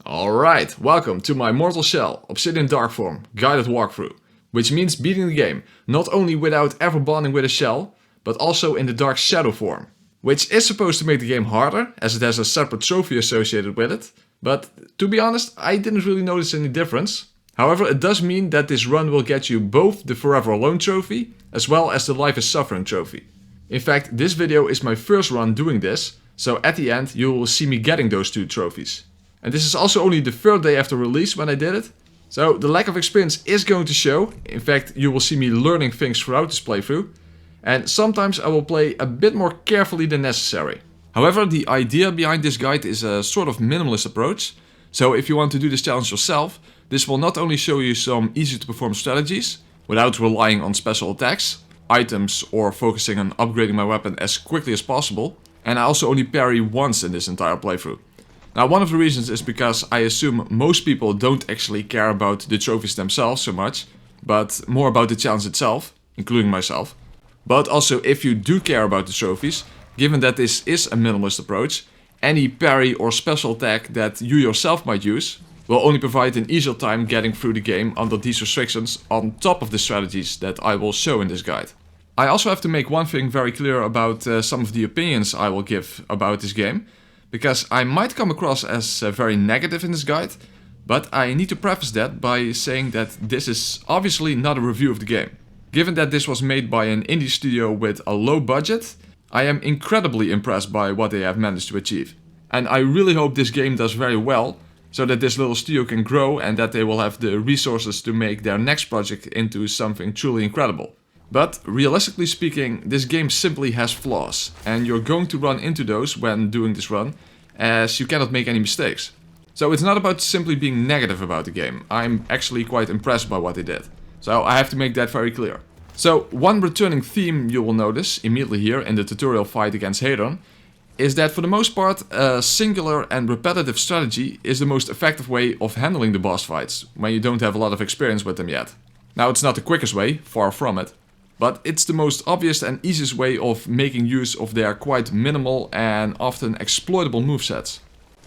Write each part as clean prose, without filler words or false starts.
Alright, welcome to my Mortal Shell Obsidian Dark Form guided walkthrough, which means beating the game not only without ever bonding with a shell, but also in the Dark Shadow form, which is supposed to make the game harder as it has a separate trophy associated with it, but to be honest, I didn't really notice any difference. However, it does mean that this run will get you both the Forever Alone trophy as well as the Life is Suffering trophy. In fact, this video is my first run doing this, so at the end you will see me getting those two trophies. And this is also only the third day after release when I did it, so the lack of experience is going to show. In fact, you will see me learning things throughout this playthrough, and sometimes I will play a bit more carefully than necessary. However, the idea behind this guide is a sort of minimalist approach, so if you want to do this challenge yourself, this will not only show you some easy to perform strategies, without relying on special attacks, items or focusing on upgrading my weapon as quickly as possible, and I also only parry once in this entire playthrough. Now, one of the reasons is because I assume most people don't actually care about the trophies themselves so much, but more about the challenge itself, including myself. But also, if you do care about the trophies, given that this is a minimalist approach, any parry or special attack that you yourself might use will only provide an easier time getting through the game under these restrictions on top of the strategies that I will show in this guide. I also have to make one thing very clear about some of the opinions I will give about this game, because I might come across as very negative in this guide, but I need to preface that by saying that this is obviously not a review of the game. Given that this was made by an indie studio with a low budget, I am incredibly impressed by what they have managed to achieve. And I really hope this game does very well, so that this little studio can grow and that they will have the resources to make their next project into something truly incredible. But realistically speaking, this game simply has flaws, and you're going to run into those when doing this run, as you cannot make any mistakes. So it's not about simply being negative about the game. I'm actually quite impressed by what they did. So I have to make that very clear. So one returning theme you will notice immediately here in the tutorial fight against Hadron is that for the most part a singular and repetitive strategy is the most effective way of handling the boss fights when you don't have a lot of experience with them yet. Now, it's not the quickest way, far from it, but it's the most obvious and easiest way of making use of their quite minimal and often exploitable movesets.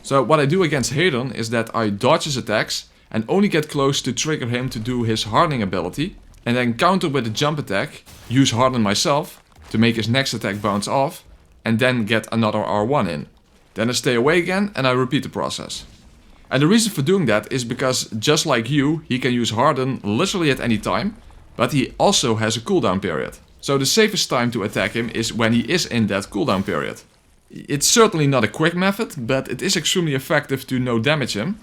So what I do against Hadron is that I dodge his attacks and only get close to trigger him to do his hardening ability, and then counter with a jump attack, use harden myself to make his next attack bounce off, and then get another R1 in. Then I stay away again and I repeat the process. And the reason for doing that is because, just like you, he can use harden literally at any time, but he also has a cooldown period. So the safest time to attack him is when he is in that cooldown period. It's certainly not a quick method, but it is extremely effective to no damage him,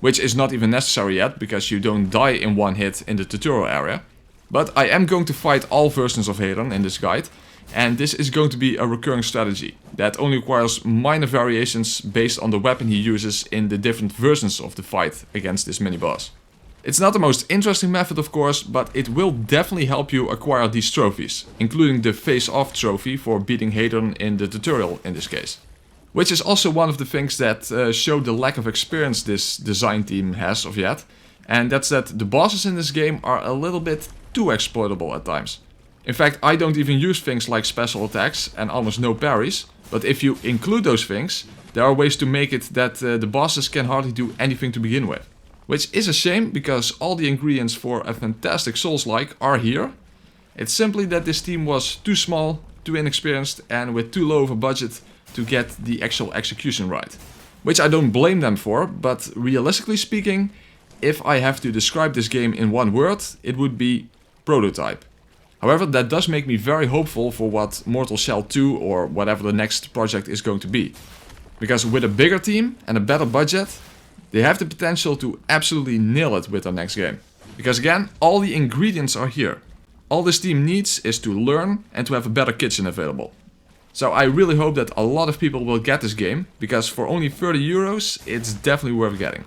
which is not even necessary yet because you don't die in one hit in the tutorial area. But I am going to fight all versions of Hadron in this guide, and this is going to be a recurring strategy that only requires minor variations based on the weapon he uses in the different versions of the fight against this mini-boss. It's not the most interesting method, of course, but it will definitely help you acquire these trophies, including the face-off trophy for beating Hadron in the tutorial in this case. Which is also one of the things that show the lack of experience this design team has of yet, and that's that the bosses in this game are a little bit too exploitable at times. In fact, I don't even use things like special attacks and almost no parries, but if you include those things, there are ways to make it that the bosses can hardly do anything to begin with. Which is a shame, because all the ingredients for a fantastic Souls-like are here. It's simply that this team was too small, too inexperienced, and with too low of a budget to get the actual execution right. Which I don't blame them for, but realistically speaking, if I have to describe this game in one word, it would be prototype. However, that does make me very hopeful for what Mortal Shell 2 or whatever the next project is going to be. Because with a bigger team and a better budget, they have the potential to absolutely nail it with their next game. Because again, all the ingredients are here. All this team needs is to learn and to have a better kitchen available. So I really hope that a lot of people will get this game, because for only 30 euros, it's definitely worth getting.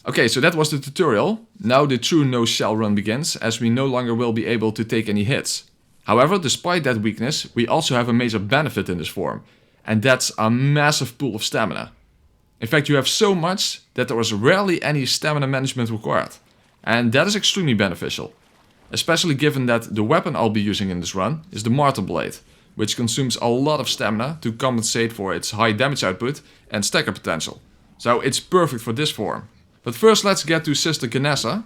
Okay, so that was the tutorial. Now the true no shell run begins, as we no longer will be able to take any hits. However, despite that weakness, we also have a major benefit in this form, and that's a massive pool of stamina. In fact, you have so much that there is rarely any stamina management required, and that is extremely beneficial. Especially given that the weapon I'll be using in this run is the Martyr blade, which consumes a lot of stamina to compensate for its high damage output and stacker potential. So it's perfect for this form. But first let's get to Sister Ganessa,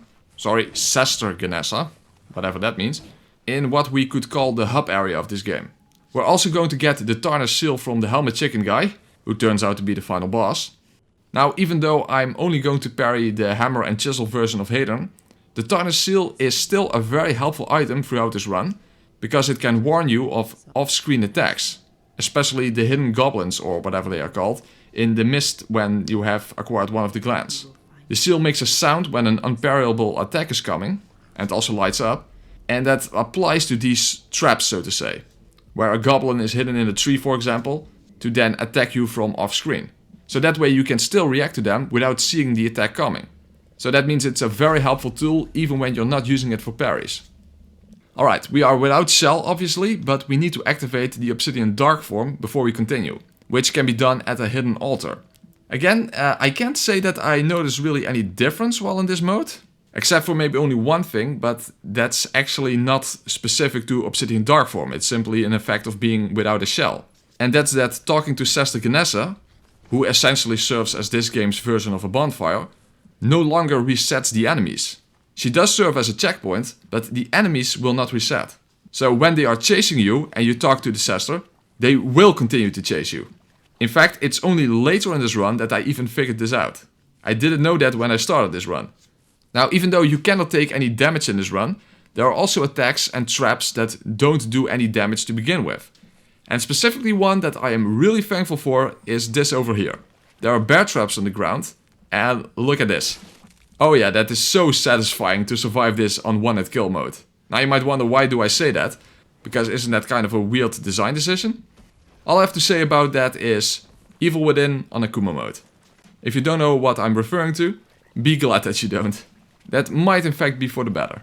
whatever that means, in what we could call the hub area of this game. We're also going to get the Tarnished Seal from the Helmet Chicken guy, who turns out to be the final boss. Now, even though I'm only going to parry the hammer and chisel version of Hadern, the Tarnished Seal is still a very helpful item throughout this run, because it can warn you of off-screen attacks, especially the hidden goblins, or whatever they are called, in the mist when you have acquired one of the glands. The seal makes a sound when an unparryable attack is coming, and also lights up, and that applies to these traps, so to say, where a goblin is hidden in a tree, for example, to then attack you from off-screen. So that way you can still react to them without seeing the attack coming. So that means it's a very helpful tool even when you're not using it for parries. Alright, we are without shell obviously, but we need to activate the Obsidian Dark Form before we continue, which can be done at a hidden altar. Again, I can't say that I notice really any difference while in this mode, except for maybe only one thing, but that's actually not specific to Obsidian Dark Form, it's simply an effect of being without a shell. And that's that talking to Sister Ganessa, who essentially serves as this game's version of a bonfire, no longer resets the enemies. She does serve as a checkpoint, but the enemies will not reset. So when they are chasing you and you talk to the sister, they will continue to chase you. In fact, it's only later in this run that I even figured this out. I didn't know that when I started this run. Now, even though you cannot take any damage in this run, there are also attacks and traps that don't do any damage to begin with. And specifically one that I am really thankful for is this over here. There are bear traps on the ground, and look at this. Oh yeah, that is so satisfying to survive this on one-hit kill mode. Now you might wonder, why do I say that? Because isn't that kind of a weird design decision? All I have to say about that is Evil Within on Akuma mode. If you don't know what I'm referring to, be glad that you don't. That might in fact be for the better.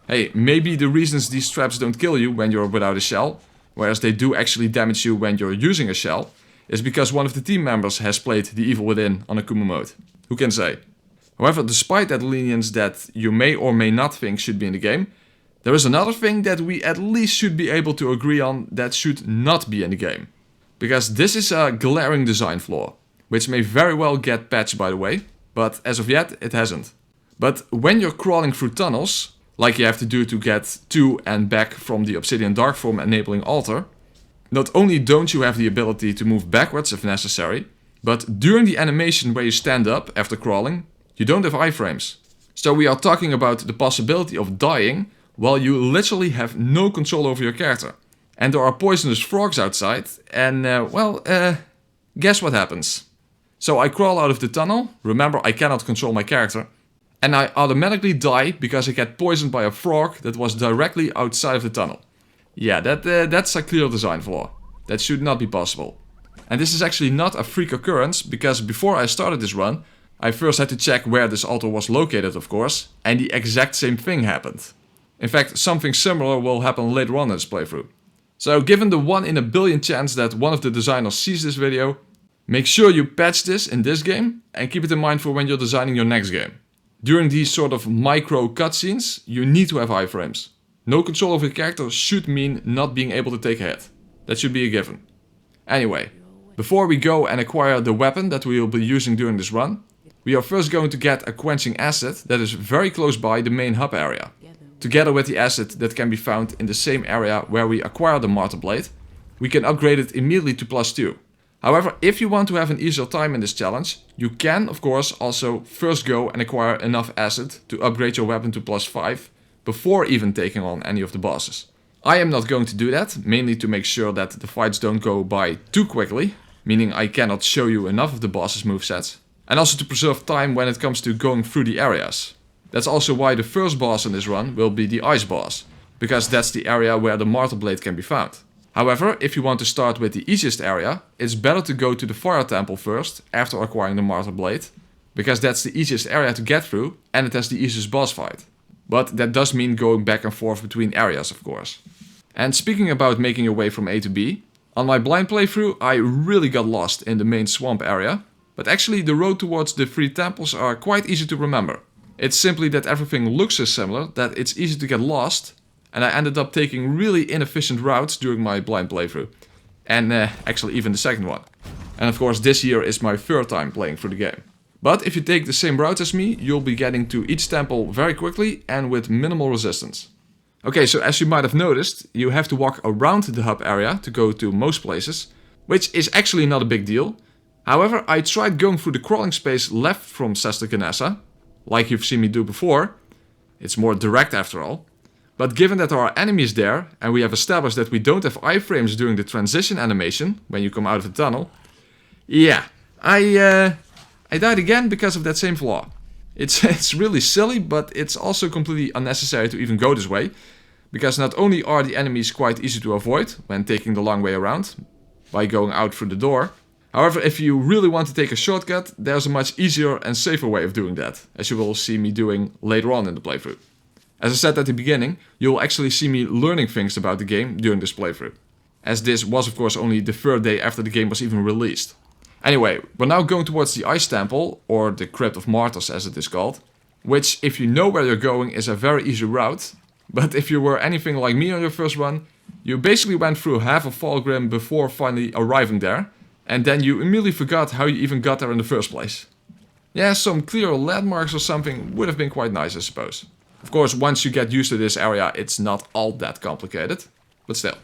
Hey, maybe the reasons these traps don't kill you when you're without a shell, whereas they do actually damage you when you're using a shell, is because one of the team members has played the Evil Within on Akuma mode. Who can say? However, despite that lenience that you may or may not think should be in the game, there is another thing that we at least should be able to agree on that should not be in the game. Because this is a glaring design flaw, which may very well get patched by the way, but as of yet it hasn't. But when you're crawling through tunnels, like you have to do to get to and back from the Obsidian Dark Form enabling altar, not only don't you have the ability to move backwards if necessary, but during the animation where you stand up after crawling, you don't have iframes. So we are talking about the possibility of dying while you literally have no control over your character. And there are poisonous frogs outside, and guess what happens? So I crawl out of the tunnel, remember I cannot control my character, and I automatically die because I get poisoned by a frog that was directly outside of the tunnel. Yeah, that's a clear design flaw. That should not be possible. And this is actually not a freak occurrence, because before I started this run, I first had to check where this altar was located, of course, and the exact same thing happened. In fact, something similar will happen later on in this playthrough. So given the 1 in a billion chance that one of the designers sees this video, make sure you patch this in this game and keep it in mind for when you're designing your next game. During these sort of micro cutscenes, you need to have iframes. No control over your character should mean not being able to take a hit. That should be a given. Anyway, before we go and acquire the weapon that we will be using during this run, we are first going to get a quenching acid that is very close by the main hub area, together with the acid that can be found in the same area where we acquire the Martyr blade. We can upgrade it immediately to +2. However, if you want to have an easier time in this challenge, you can of course also first go and acquire enough acid to upgrade your weapon to +5 before even taking on any of the bosses. I am not going to do that, mainly to make sure that the fights don't go by too quickly, meaning I cannot show you enough of the boss's movesets, and also to preserve time when it comes to going through the areas. That's also why the first boss in this run will be the ice boss, because that's the area where the Martyr blade can be found. However, if you want to start with the easiest area, it's better to go to the fire temple first after acquiring the Martyr blade, because that's the easiest area to get through and it has the easiest boss fight. But that does mean going back and forth between areas, of course. And speaking about making your way from A to B, on my blind playthrough I really got lost in the main swamp area, but actually the road towards the 3 temples are quite easy to remember. It's simply that everything looks so similar that it's easy to get lost, and I ended up taking really inefficient routes during my blind playthrough. And actually even the second one. And of course this year is my 3rd time playing through the game. But if you take the same route as me, you'll be getting to each temple very quickly and with minimal resistance. Okay, so as you might have noticed, you have to walk around the hub area to go to most places, which is actually not a big deal. However, I tried going through the crawling space left from Sesta Ganessa, like you've seen me do before. It's more direct after all. But given that there are enemies there, and we have established that we don't have iframes during the transition animation, when you come out of the tunnel, yeah, I died again because of that same flaw. It's really silly, but it's also completely unnecessary to even go this way, because not only are the enemies quite easy to avoid when taking the long way around, by going out through the door. However, if you really want to take a shortcut, there's a much easier and safer way of doing that, as you will see me doing later on in the playthrough. As I said at the beginning, you'll actually see me learning things about the game during this playthrough, as this was of course only the 3rd day after the game was even released. Anyway, we're now going towards the Ice Temple, or the Crypt of Martyrs as it is called, which if you know where you're going is a very easy route, but if you were anything like me on your first run, you basically went through half of Fallgrim before finally arriving there, and then you immediately forgot how you even got there in the first place. Yeah, some clear landmarks or something would have been quite nice, I suppose. Of course, once you get used to this area, it's not all that complicated, but still.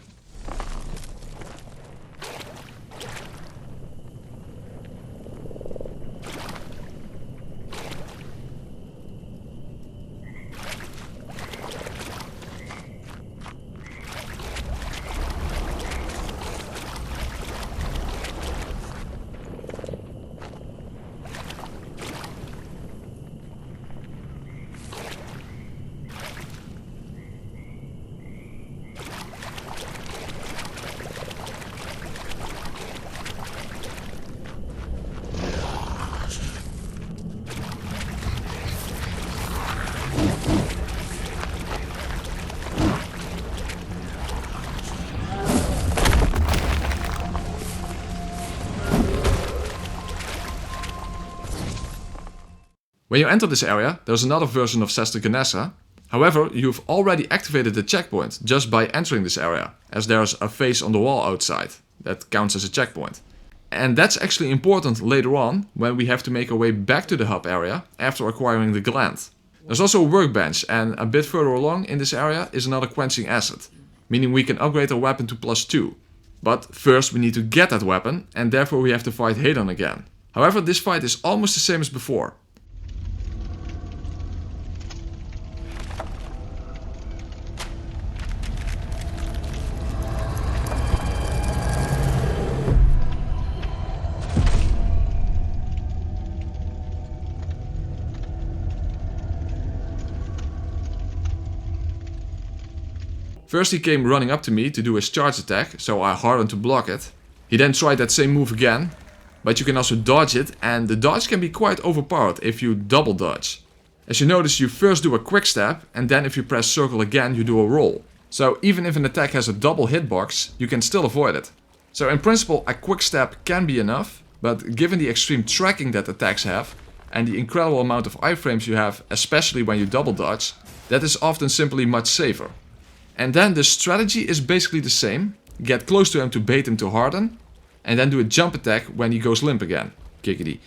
When you enter this area, there's another version of Sesta Ganessa. However, you've already activated the checkpoint just by entering this area, as there's a face on the wall outside that counts as a checkpoint. And that's actually important later on, when we have to make our way back to the hub area after acquiring the gland. There's also a workbench, and a bit further along in this area is another quenching acid, meaning we can upgrade our weapon to +2. But first we need to get that weapon, and therefore we have to fight Hedon again. However, this fight is almost the same as before. First he came running up to me to do his charge attack, so I hardened to block it. He then tried that same move again, but you can also dodge it, and the dodge can be quite overpowered if you double dodge. As you notice, you first do a quick step, and then if you press circle again you do a roll. So even if an attack has a double hitbox, you can still avoid it. So in principle a quick step can be enough, but given the extreme tracking that attacks have, and the incredible amount of iframes you have, especially when you double dodge, that is often simply much safer. And then the strategy is basically the same. Get close to him to bait him to harden, and then do a jump attack when he goes limp again. Giggity.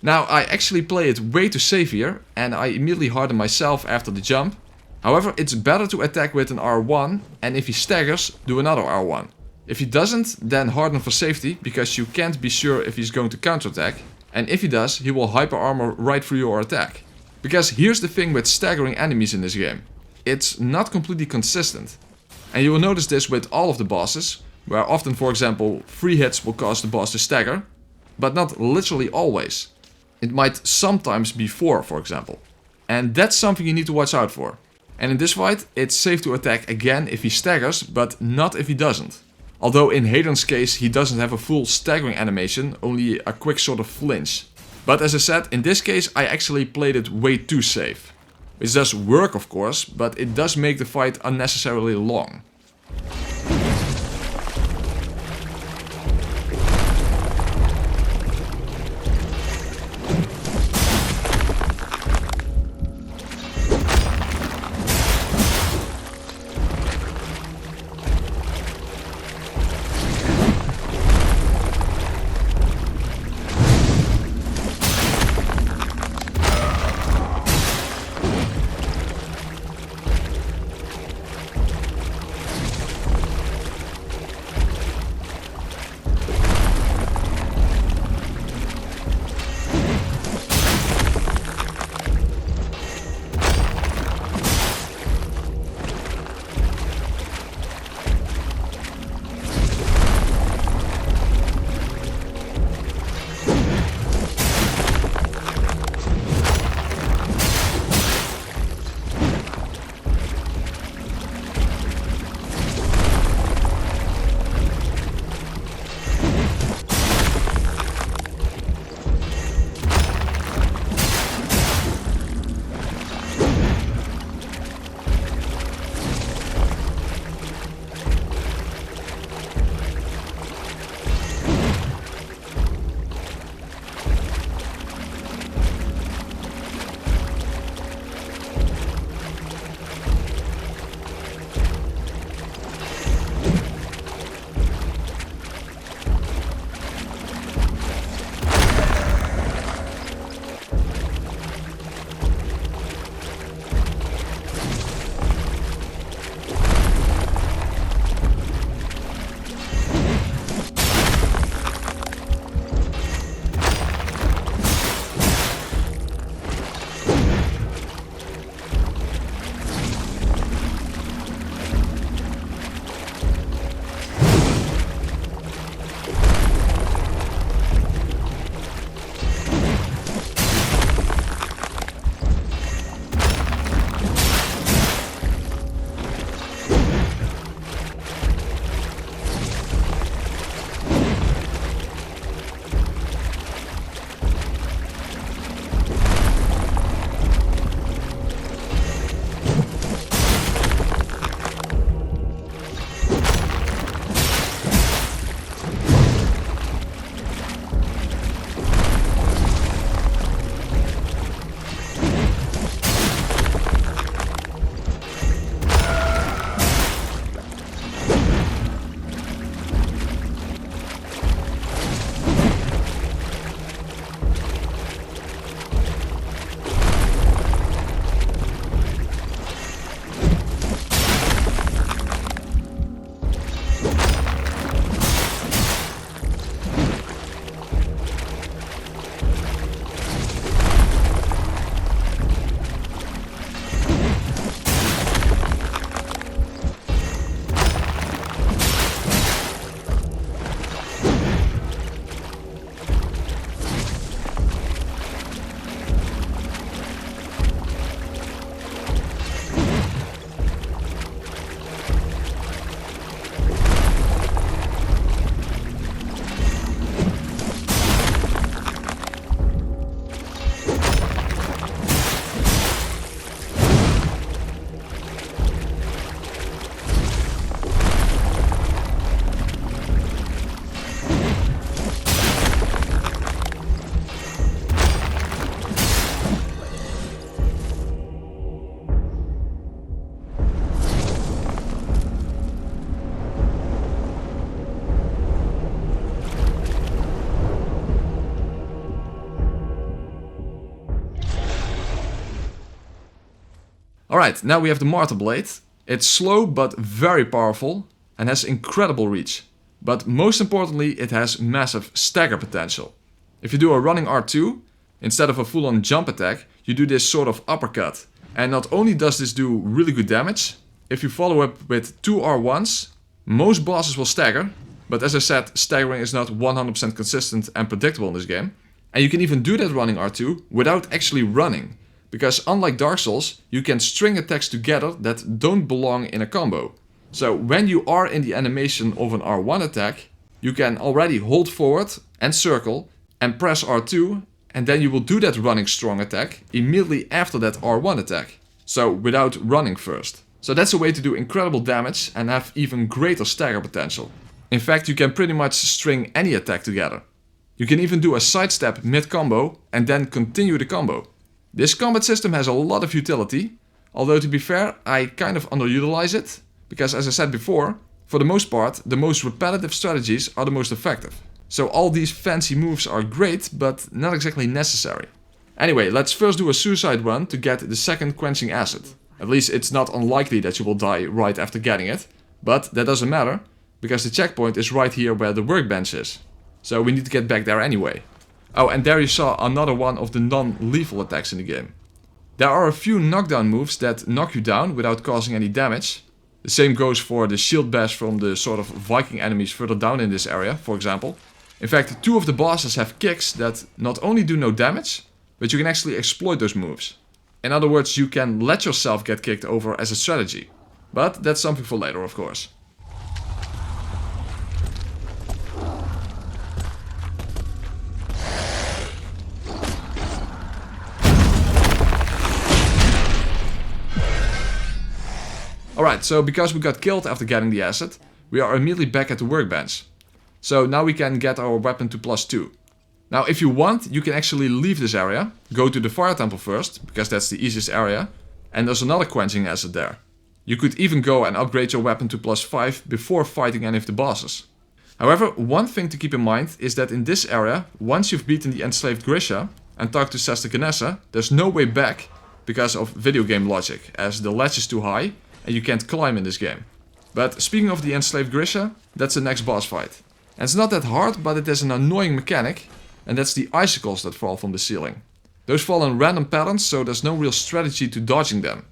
Now I actually play it way too safe here, and I immediately harden myself after the jump. However, it's better to attack with an R1, and if he staggers, do another R1. If he doesn't, then harden for safety, because you can't be sure if he's going to counterattack, and if he does, he will hyper armor right through your attack. Because here's the thing with staggering enemies in this game. It's not completely consistent. And you will notice this with all of the bosses, where often, for example, 3 hits will cause the boss to stagger, but not literally always. It might sometimes be 4, for example. And that's something you need to watch out for. And in this fight, it's safe to attack again if he staggers, but not if he doesn't. Although in Hedon's case, he doesn't have a full staggering animation, only a quick sort of flinch. But as I said, in this case I actually played it way too safe. Which does work of course, but it does make the fight unnecessarily long. Alright, now we have the Martyr blade. It's slow but very powerful and has incredible reach. But most importantly, it has massive stagger potential. If you do a running R2, instead of a full-on jump attack, you do this sort of uppercut. And not only does this do really good damage, if you follow up with 2 R1s, most bosses will stagger. But as I said, staggering is not 100% consistent and predictable in this game. And you can even do that running R2 without actually running. Because unlike Dark Souls, you can string attacks together that don't belong in a combo. So when you are in the animation of an R1 attack, you can already hold forward and circle and press R2 and then you will do that running strong attack immediately after that R1 attack. So without running first. So that's a way to do incredible damage and have even greater stagger potential. In fact, you can pretty much string any attack together. You can even do a sidestep mid-combo and then continue the combo. This combat system has a lot of utility, although to be fair, I kind of underutilize it, because as I said before, for the most part, the most repetitive strategies are the most effective. So all these fancy moves are great, but not exactly necessary. Anyway, let's first do a suicide run to get the second quenching acid. At least it's not unlikely that you will die right after getting it, but that doesn't matter, because the checkpoint is right here where the workbench is. So we need to get back there anyway. Oh, and there you saw another one of the non-lethal attacks in the game. There are a few knockdown moves that knock you down without causing any damage. The same goes for the shield bash from the sort of Viking enemies further down in this area, for example. In fact, two of the bosses have kicks that not only do no damage, but you can actually exploit those moves. In other words, you can let yourself get kicked over as a strategy. But that's something for later, of course. Alright, so because we got killed after getting the acid, we are immediately back at the workbench. So now we can get our weapon to +2. Now if you want, you can actually leave this area, go to the fire temple first, because that's the easiest area, and there's another quenching acid there. You could even go and upgrade your weapon to +5 before fighting any of the bosses. However, one thing to keep in mind is that in this area, once you've beaten the enslaved Grisha and talked to Sister Ganessa, there's no way back because of video game logic, as the ledge is too high and you can't climb in this game. But speaking of the enslaved Grisha, that's the next boss fight. And it's not that hard, but it has an annoying mechanic, and that's the icicles that fall from the ceiling. Those fall in random patterns, so there's no real strategy to dodging them.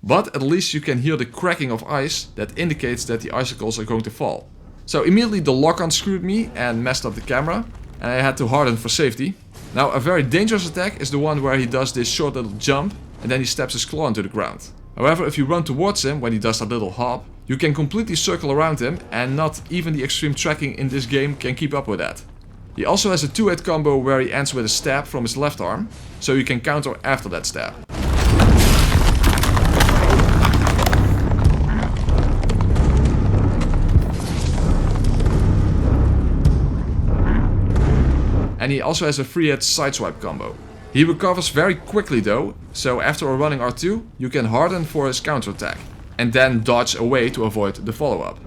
But at least you can hear the cracking of ice that indicates that the icicles are going to fall. So immediately the lock-on screwed me and messed up the camera, and I had to harden for safety. Now a very dangerous attack is the one where he does this short little jump and then he steps his claw into the ground. However, if you run towards him when he does that little hop, you can completely circle around him, and not even the extreme tracking in this game can keep up with that. He also has a 2-hit combo where he ends with a stab from his left arm, so you can counter after that stab. And he also has a 3-hit sideswipe combo. He recovers very quickly though, so after a running R2, you can harden for his counterattack, and then dodge away to avoid the follow-up.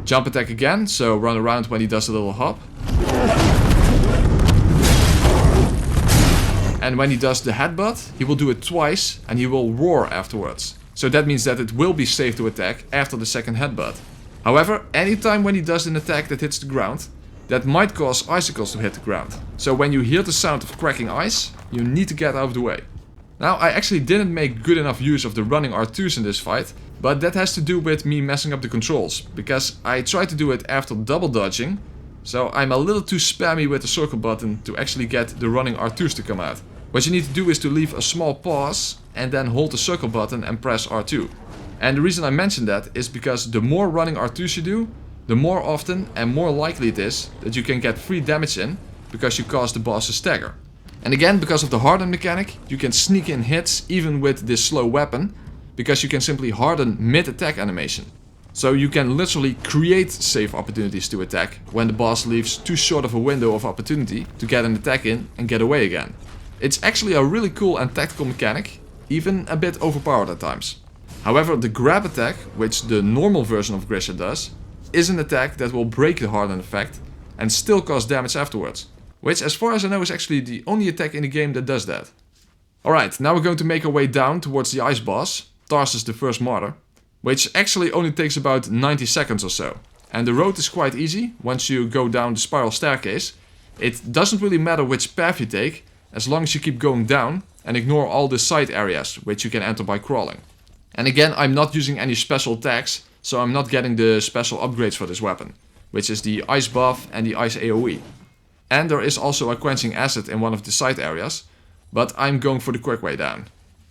Jump attack again, so run around when he does a little hop. And when he does the headbutt, he will do it twice and he will roar afterwards. So that means that it will be safe to attack after the second headbutt. However, anytime when he does an attack that hits the ground, that might cause icicles to hit the ground. So when you hear the sound of cracking ice, you need to get out of the way. Now I actually didn't make good enough use of the running R2s in this fight, but that has to do with me messing up the controls, because I tried to do it after double dodging, so I'm a little too spammy with the circle button to actually get the running R2s to come out. What you need to do is to leave a small pause and then hold the circle button and press R2. And the reason I mention that is because the more running R2s you do, the more often and more likely it is that you can get free damage in, because you cause the boss to stagger. And again, because of the harden mechanic, you can sneak in hits even with this slow weapon, because you can simply harden mid-attack animation. So you can literally create safe opportunities to attack when the boss leaves too short of a window of opportunity to get an attack in and get away again. It's actually a really cool and tactical mechanic, even a bit overpowered at times. However, the grab attack, which the normal version of Grisha does, is an attack that will break the harden effect and still cause damage afterwards. Which, as far as I know, is actually the only attack in the game that does that. Alright, now we're going to make our way down towards the ice boss, Tarsus the first Martyr, which actually only takes about 90 seconds or so. And the road is quite easy once you go down the spiral staircase. It doesn't really matter which path you take, as long as you keep going down and ignore all the side areas, which you can enter by crawling. And again, I'm not using any special attacks, so I'm not getting the special upgrades for this weapon, which is the ice buff and the ice AoE. And there is also a quenching acid in one of the side areas, but I'm going for the quick way down.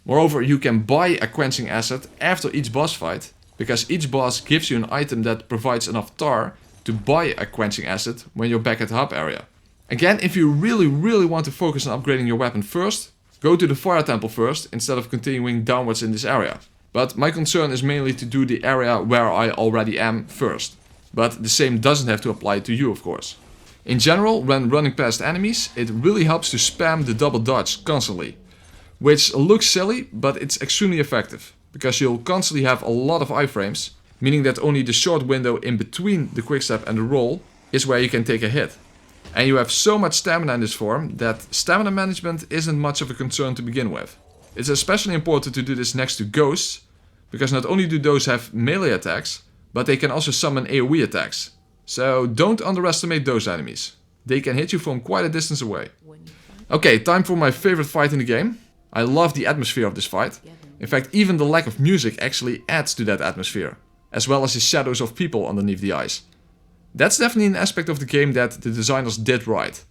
Moreover, you can buy a quenching acid after each boss fight, because each boss gives you an item that provides enough tar to buy a quenching acid when you're back at the hub area. Again, if you really want to focus on upgrading your weapon first, go to the Fire Temple first instead of continuing downwards in this area. But my concern is mainly to do the area where I already am first. But the same doesn't have to apply to you, of course. In general, when running past enemies, it really helps to spam the double dodge constantly. Which looks silly, but it's extremely effective, because you'll constantly have a lot of iframes, meaning that only the short window in between the quickstep and the roll is where you can take a hit. And you have so much stamina in this form that stamina management isn't much of a concern to begin with. It's especially important to do this next to ghosts, because not only do those have melee attacks, but they can also summon AoE attacks. So don't underestimate those enemies. They can hit you from quite a distance away. Okay, time for my favorite fight in the game. I love the atmosphere of this fight. In fact, even the lack of music actually adds to that atmosphere, as well as the shadows of people underneath the ice. That's definitely an aspect of the game that the designers did right.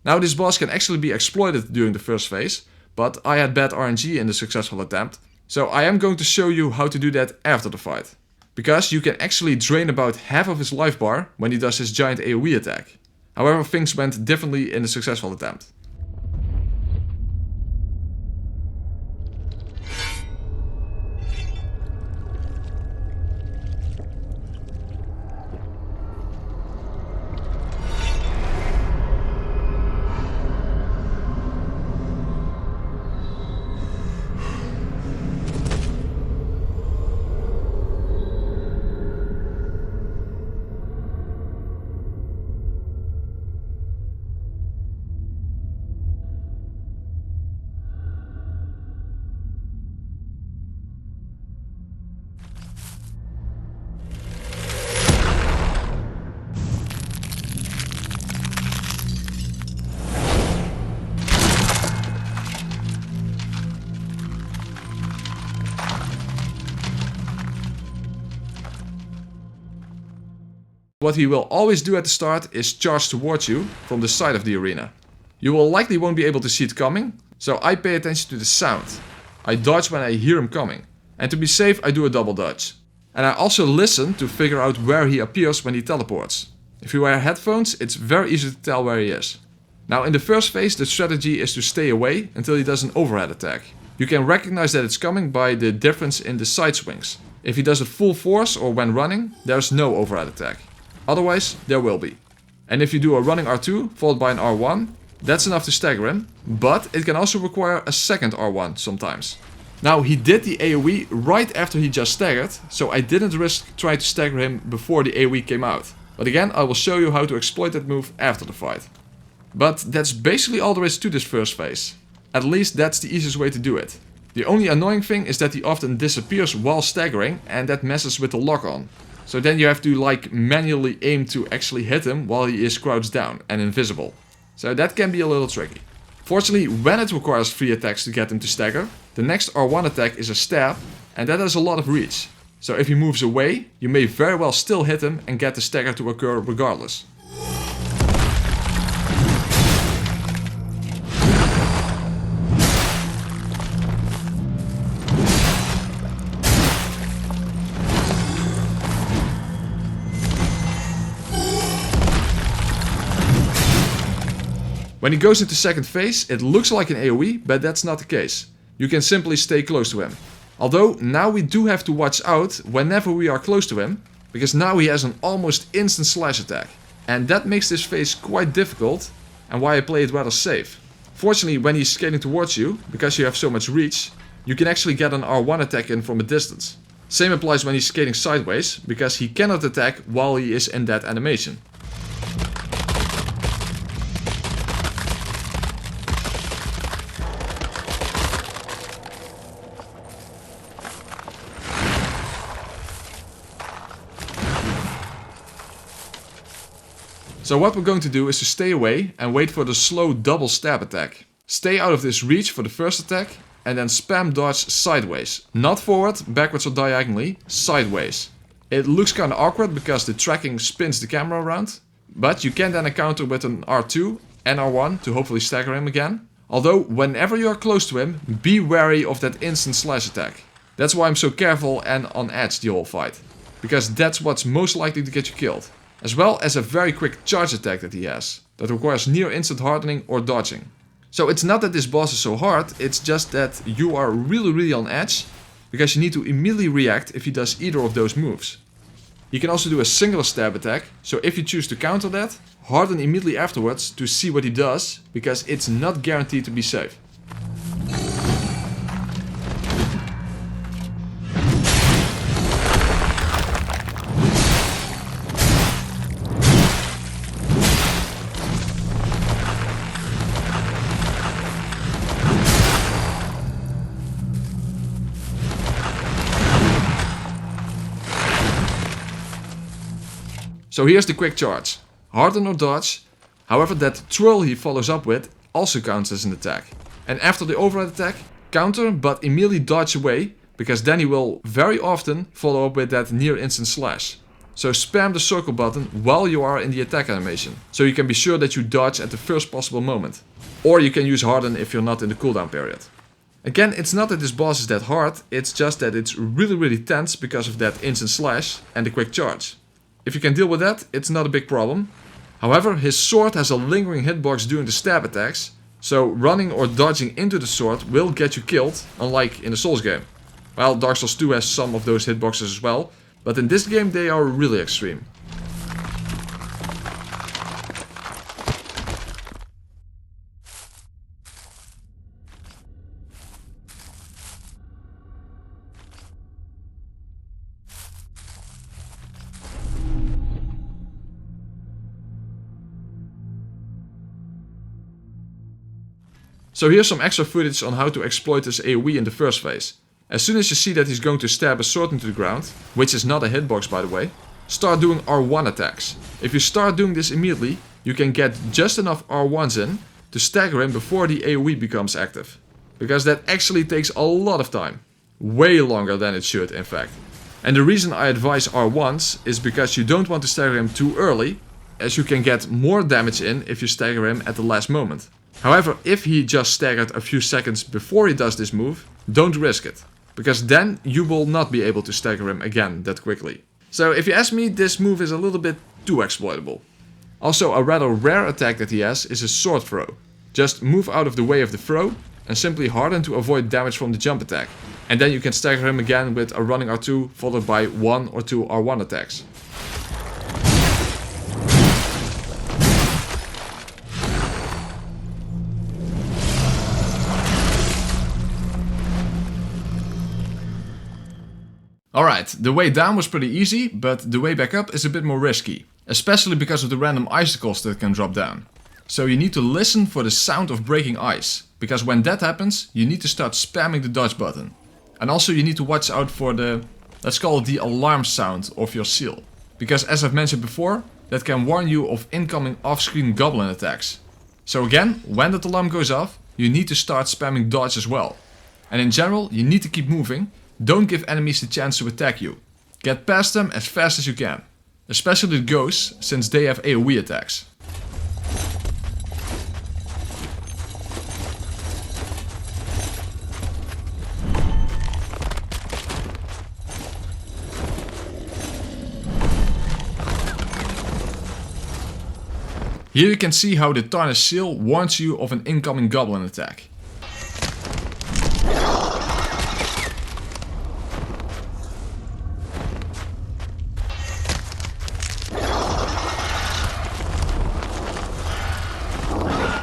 Now this boss can actually be exploited during the first phase, but I had bad RNG in the successful attempt, so I am going to show you how to do that after the fight. Because you can actually drain about half of his life bar when he does his giant AoE attack. However, things went differently in the successful attempt. What he will always do at the start is charge towards you from the side of the arena. You will likely won't be able to see it coming, so I pay attention to the sound. I dodge when I hear him coming, and to be safe I do a double dodge. And I also listen to figure out where he appears when he teleports. If you wear headphones, it's very easy to tell where he is. Now in the first phase the strategy is to stay away until he does an overhead attack. You can recognize that it's coming by the difference in the side swings. If he does it full force or when running, there's no overhead attack. Otherwise, there will be. And if you do a running R2 followed by an R1, that's enough to stagger him, but it can also require a second R1 sometimes. Now he did the AoE right after he just staggered, so I didn't risk trying to stagger him before the AoE came out. But again, I will show you how to exploit that move after the fight. But that's basically all there is to this first phase. At least that's the easiest way to do it. The only annoying thing is that he often disappears while staggering, and that messes with the lock-on. So then you have to like manually aim to actually hit him while he is crouched down and invisible. So that can be a little tricky. Fortunately, when it requires 3 attacks to get him to stagger, the next R1 attack is a stab, and that has a lot of reach. So if he moves away, you may very well still hit him and get the stagger to occur regardless. When he goes into second phase, it looks like an AoE, but that's not the case. You can simply stay close to him. Although, now we do have to watch out whenever we are close to him, because now he has an almost instant slash attack. And that makes this phase quite difficult, and why I play it rather safe. Fortunately, when he's skating towards you, because you have so much reach, you can actually get an R1 attack in from a distance. Same applies when he's skating sideways, because he cannot attack while he is in that animation. So what we're going to do is to stay away and wait for the slow double stab attack. Stay out of this reach for the first attack and then spam dodge sideways. Not forward, backwards or diagonally, sideways. It looks kinda awkward because the tracking spins the camera around, but you can then counter with an R2 and R1 to hopefully stagger him again. Although whenever you are close to him, be wary of that instant slash attack. That's why I'm so careful and on edge the whole fight. Because that's what's most likely to get you killed. As well as a very quick charge attack that he has. that requires near instant hardening or dodging. So it's not that this boss is so hard, it's just that you are really on edge, because you need to immediately react if he does either of those moves. He can also do a singular stab attack, so if you choose to counter that, harden immediately afterwards to see what he does, because it's not guaranteed to be safe. So here's the quick charge. Harden or dodge. However, that twirl he follows up with also counts as an attack. And after the overhead attack, counter but immediately dodge away, because then he will very often follow up with that near instant slash. So spam the circle button while you are in the attack animation, so you can be sure that you dodge at the first possible moment. Or you can use harden if you're not in the cooldown period. Again, it's not that this boss is that hard, it's just that it's really tense because of that instant slash and the quick charge. If you can deal with that, it's not a big problem. However, his sword has a lingering hitbox during the stab attacks, so running or dodging into the sword will get you killed, unlike in the Souls game. Well, Dark Souls 2 has some of those hitboxes as well, but in this game they are really extreme. So here's some extra footage on how to exploit his AoE in the first phase. As soon as you see that he's going to stab a sword into the ground, which is not a hitbox by the way, start doing R1 attacks. If you start doing this immediately, you can get just enough R1s in to stagger him before the AoE becomes active. Because that actually takes a lot of time. Way longer than it should, in fact. And the reason I advise R1s is because you don't want to stagger him too early, as you can get more damage in if you stagger him at the last moment. However, if he just staggered a few seconds before he does this move, don't risk it. Because then you will not be able to stagger him again that quickly. So if you ask me, this move is a little bit too exploitable. Also, a rather rare attack that he has is his sword throw. Just move out of the way of the throw and simply harden to avoid damage from the jump attack. And then you can stagger him again with a running R2 followed by 1 or 2 R1 attacks. Alright, the way down was pretty easy, but the way back up is a bit more risky. Especially because of the random icicles that can drop down. So you need to listen for the sound of breaking ice, because when that happens, you need to start spamming the dodge button. And also you need to watch out for the, let's call it the alarm sound of your seal. Because as I've mentioned before, that can warn you of incoming off-screen goblin attacks. So again, when that alarm goes off, you need to start spamming dodge as well. And in general, you need to keep moving. Don't give enemies the chance to attack you. Get past them as fast as you can. Especially the ghosts, since they have AoE attacks. Here you can see how the tarnished seal warns you of an incoming goblin attack.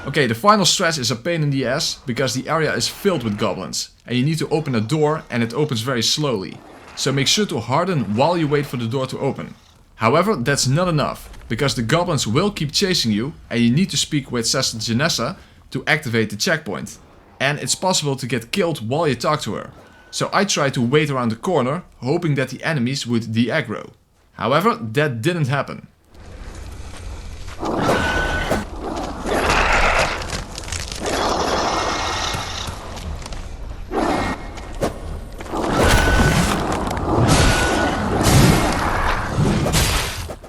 Okay, the final stretch is a pain in the ass, because the area is filled with goblins, and you need to open a door and it opens very slowly. So make sure to harden while you wait for the door to open. However, that's not enough, because the goblins will keep chasing you and you need to speak with Sister Janessa to activate the checkpoint. And it's possible to get killed while you talk to her. So I tried to wait around the corner, hoping that the enemies would de-aggro. However, that didn't happen.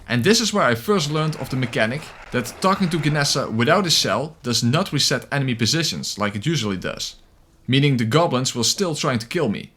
And this is where I first learned of the mechanic that talking to Janessa without a shell does not reset enemy positions like it usually does. Meaning the goblins will still trying to kill me.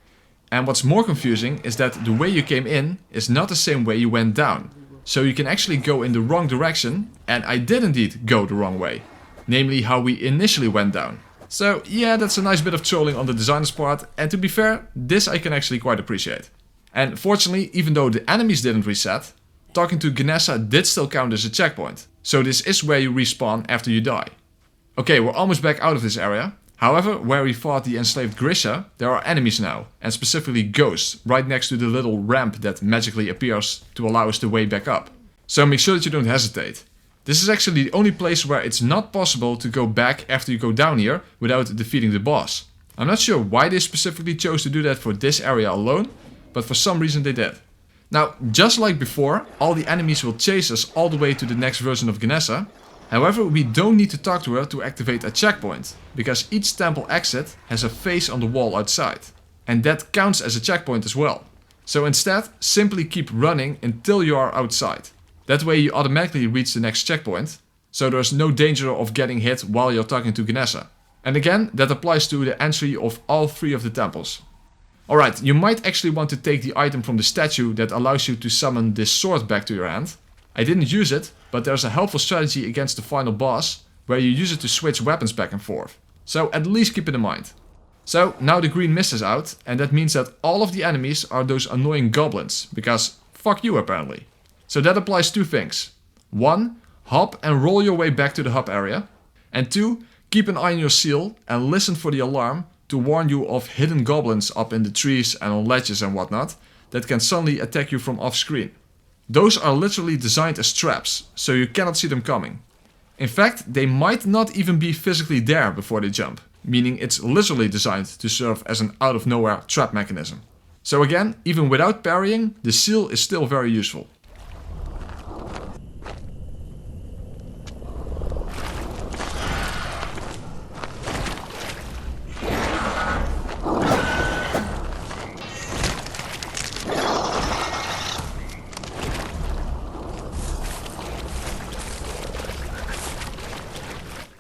And what's more confusing is that the way you came in is not the same way you went down. so you can actually go in the wrong direction, and I did indeed go the wrong way. Namely how we initially went down. So yeah, that's a nice bit of trolling on the designer's part, and to be fair, this I can actually quite appreciate. And fortunately, even though the enemies didn't reset, talking to Ganessa did still count as a checkpoint. So this is where you respawn after you die. Okay, we're almost back out of this area. However, where we fought the enslaved Grisha, there are enemies now, and specifically ghosts, right next to the little ramp that magically appears to allow us the way back up. So make sure that you don't hesitate. This is actually the only place where it's not possible to go back after you go down here without defeating the boss. I'm not sure why they specifically chose to do that for this area alone, but for some reason they did. Now, just like before, all the enemies will chase us all the way to the next version of Ganessa. However, we don't need to talk to her to activate a checkpoint, because each temple exit has a face on the wall outside. And that counts as a checkpoint as well. So instead, simply keep running until you are outside. That way you automatically reach the next checkpoint, so there's no danger of getting hit while you're talking to Ganessa. And again, that applies to the entry of all 3 of the temples. Alright, you might actually want to take the item from the statue that allows you to summon this sword back to your hand. I didn't use it, but there's a helpful strategy against the final boss, where you use it to switch weapons back and forth. So at least keep it in mind. So now the green mist is out, and that means that all of the enemies are those annoying goblins, because fuck you apparently. So that applies 2 things. 1, hop and roll your way back to the hub area. And 2, keep an eye on your seal and listen for the alarm to warn you of hidden goblins up in the trees and on ledges and whatnot that can suddenly attack you from off screen. Those are literally designed as traps, so you cannot see them coming. In fact, they might not even be physically there before they jump, meaning it's literally designed to serve as an out-of-nowhere trap mechanism. So again, even without parrying, the seal is still very useful.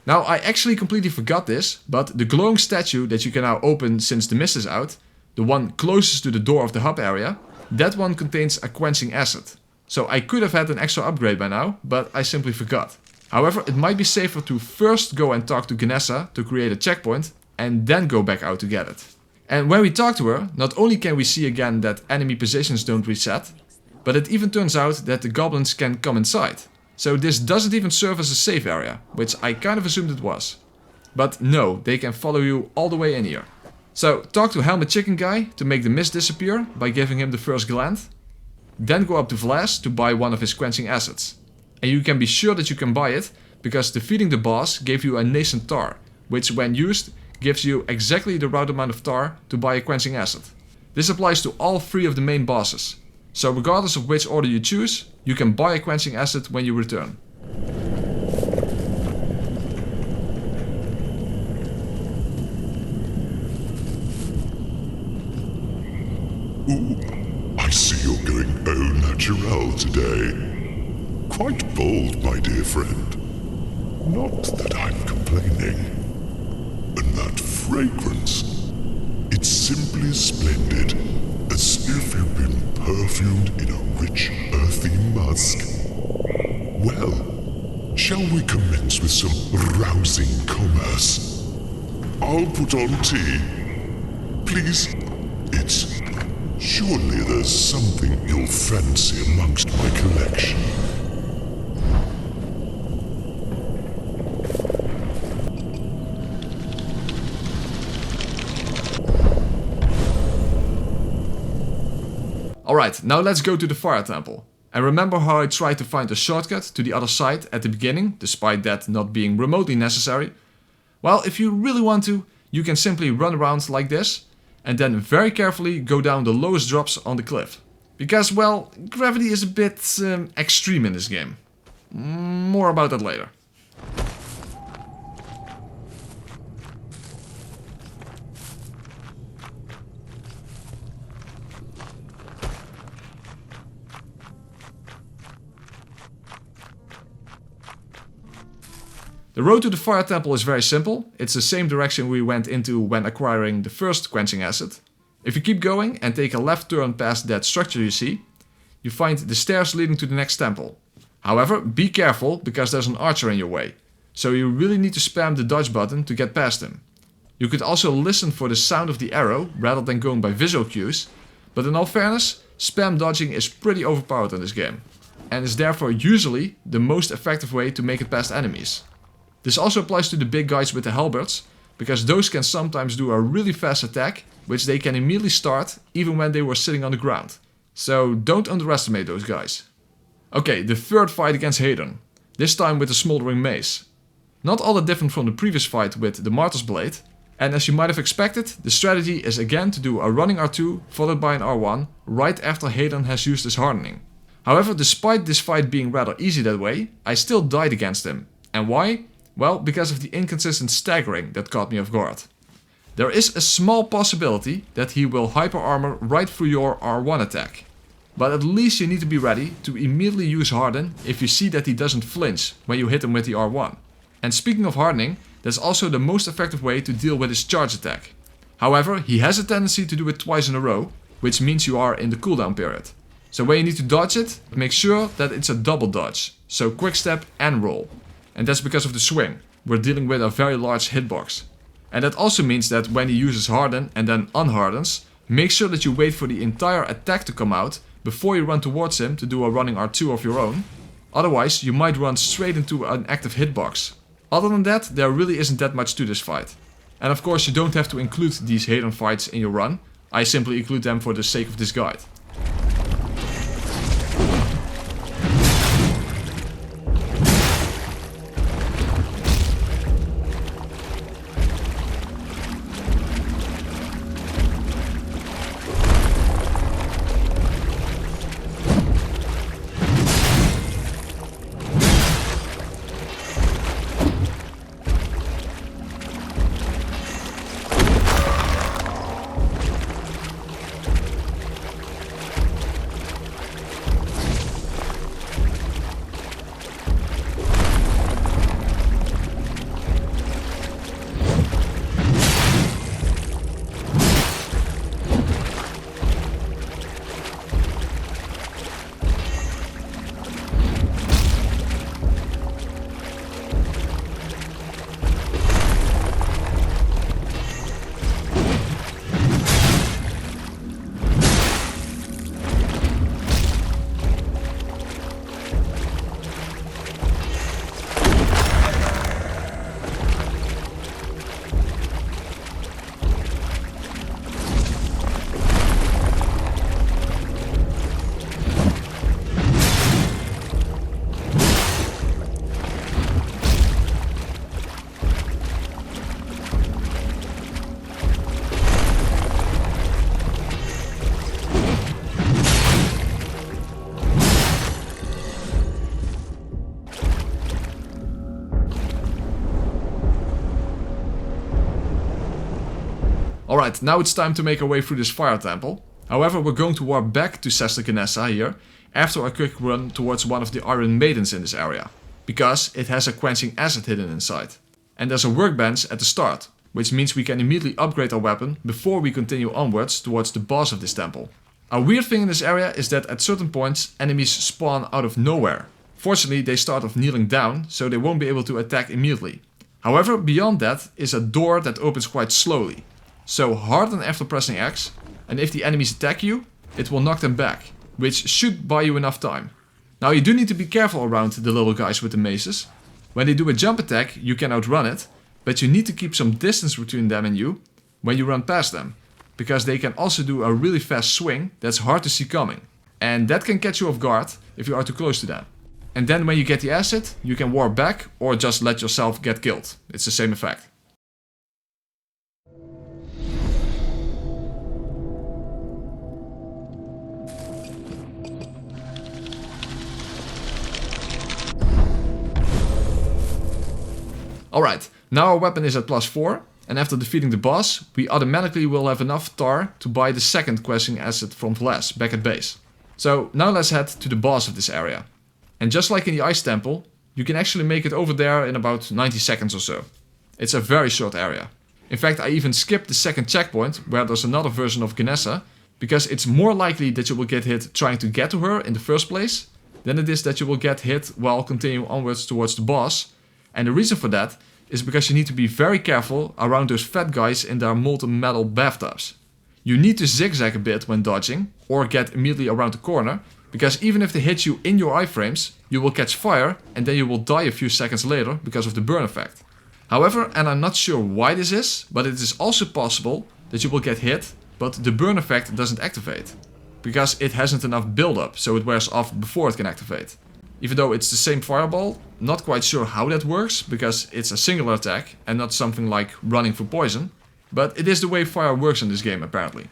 Now, I actually completely forgot this, but the glowing statue that you can now open since the mist is out, the one closest to the door of the hub area, that one contains a quenching acid. So I could have had an extra upgrade by now, but I simply forgot. However, it might be safer to first go and talk to Ganessa to create a checkpoint, and then go back out to get it. And when we talk to her, not only can we see again that enemy positions don't reset, but it even turns out that the goblins can come inside. So this doesn't even serve as a safe area, which I kind of assumed it was. But no, they can follow you all the way in here. So talk to Helmet Chicken Guy to make the mist disappear by giving him the first gland. Then go up to Vlass to buy one of his quenching acids. And you can be sure that you can buy it, because defeating the boss gave you a nascent tar, which when used gives you exactly the right amount of tar to buy a quenching acid. This applies to all 3 of the main bosses. So regardless of which order you choose, you can buy a quenching acid when you return. Ooh, I see you're going au naturel today. Quite bold, my dear friend. Not that I'm complaining. And that fragrance, it's simply splendid. As if you'd been perfumed in a rich, earthy musk. Well, shall we commence with some rousing commerce? I'll put on tea. Please, it's... Surely there's something you'll fancy amongst my collection. Alright, now let's go to the Fire Temple. And remember how I tried to find a shortcut to the other side at the beginning, despite that not being remotely necessary? Well, if you really want to, you can simply run around like this, and then very carefully go down the lowest drops on the cliff. Because, well, gravity is a bit extreme in this game. More about that later. The road to the Fire Temple is very simple. It's the same direction we went into when acquiring the first quenching acid. If you keep going and take a left turn past that structure you see, you find the stairs leading to the next temple. However, be careful because there's an archer in your way, so you really need to spam the dodge button to get past him. You could also listen for the sound of the arrow rather than going by visual cues, but in all fairness, spam dodging is pretty overpowered in this game, and is therefore usually the most effective way to make it past enemies. This also applies to the big guys with the halberds, because those can sometimes do a really fast attack, which they can immediately start even when they were sitting on the ground. So don't underestimate those guys. Okay, the third fight against Hedon, this time with the smoldering mace. Not all that different from the previous fight with the Martyr's blade, and as you might have expected, the strategy is again to do a running R2 followed by an R1 right after Hedon has used his hardening. However, despite this fight being rather easy that way, I still died against him. And why? Well, because of the inconsistent staggering that caught me off guard. There is a small possibility that he will hyper armor right through your R1 attack. But at least you need to be ready to immediately use harden if you see that he doesn't flinch when you hit him with the R1. And speaking of hardening, that's also the most effective way to deal with his charge attack. However, he has a tendency to do it twice in a row, which means you are in the cooldown period. So when you need to dodge it, make sure that it's a double dodge, so quick step and roll. And that's because of the swing, we're dealing with a very large hitbox. And that also means that when he uses harden and then unhardens, make sure that you wait for the entire attack to come out before you run towards him to do a running R2 of your own. Otherwise, you might run straight into an active hitbox. Other than that, there really isn't that much to this fight. And of course, you don't have to include these Hedon fights in your run. I simply include them for the sake of this guide. Alright, now it's time to make our way through this fire temple. However, we're going to warp back to Sesta Ganessa here, after a quick run towards one of the Iron Maidens in this area, because it has a quenching acid hidden inside. And there's a workbench at the start, which means we can immediately upgrade our weapon before we continue onwards towards the boss of this temple. A weird thing in this area is that at certain points enemies spawn out of nowhere. Fortunately, they start off kneeling down, so they won't be able to attack immediately. However, beyond that is a door that opens quite slowly. So harden after pressing X, and if the enemies attack you, it will knock them back, which should buy you enough time. Now you do need to be careful around the little guys with the maces. When they do a jump attack, you can outrun it, but you need to keep some distance between them and you when you run past them, because they can also do a really fast swing that's hard to see coming. And that can catch you off guard if you are too close to them. And then when you get the acid, you can warp back or just let yourself get killed. It's the same effect. Alright, now our weapon is at +4, and after defeating the boss, we automatically will have enough tar to buy the second quenching acid from Vlas back at base. So now let's head to the boss of this area. And just like in the Ice Temple, you can actually make it over there in about 90 seconds or so. It's a very short area. In fact, I even skipped the second checkpoint, where there's another version of Ganessa, because it's more likely that you will get hit trying to get to her in the first place than it is that you will get hit while continuing onwards towards the boss. And the reason for that is because you need to be very careful around those fat guys in their molten metal bathtubs. You need to zigzag a bit when dodging or get immediately around the corner, because even if they hit you in your iframes, you will catch fire and then you will die a few seconds later because of the burn effect. However, and I'm not sure why this is, but it is also possible that you will get hit, but the burn effect doesn't activate, because it hasn't enough build-up, so it wears off before it can activate. Even though it's the same fireball, not quite sure how that works, because it's a singular attack and not something like running for poison, but it is the way fire works in this game apparently.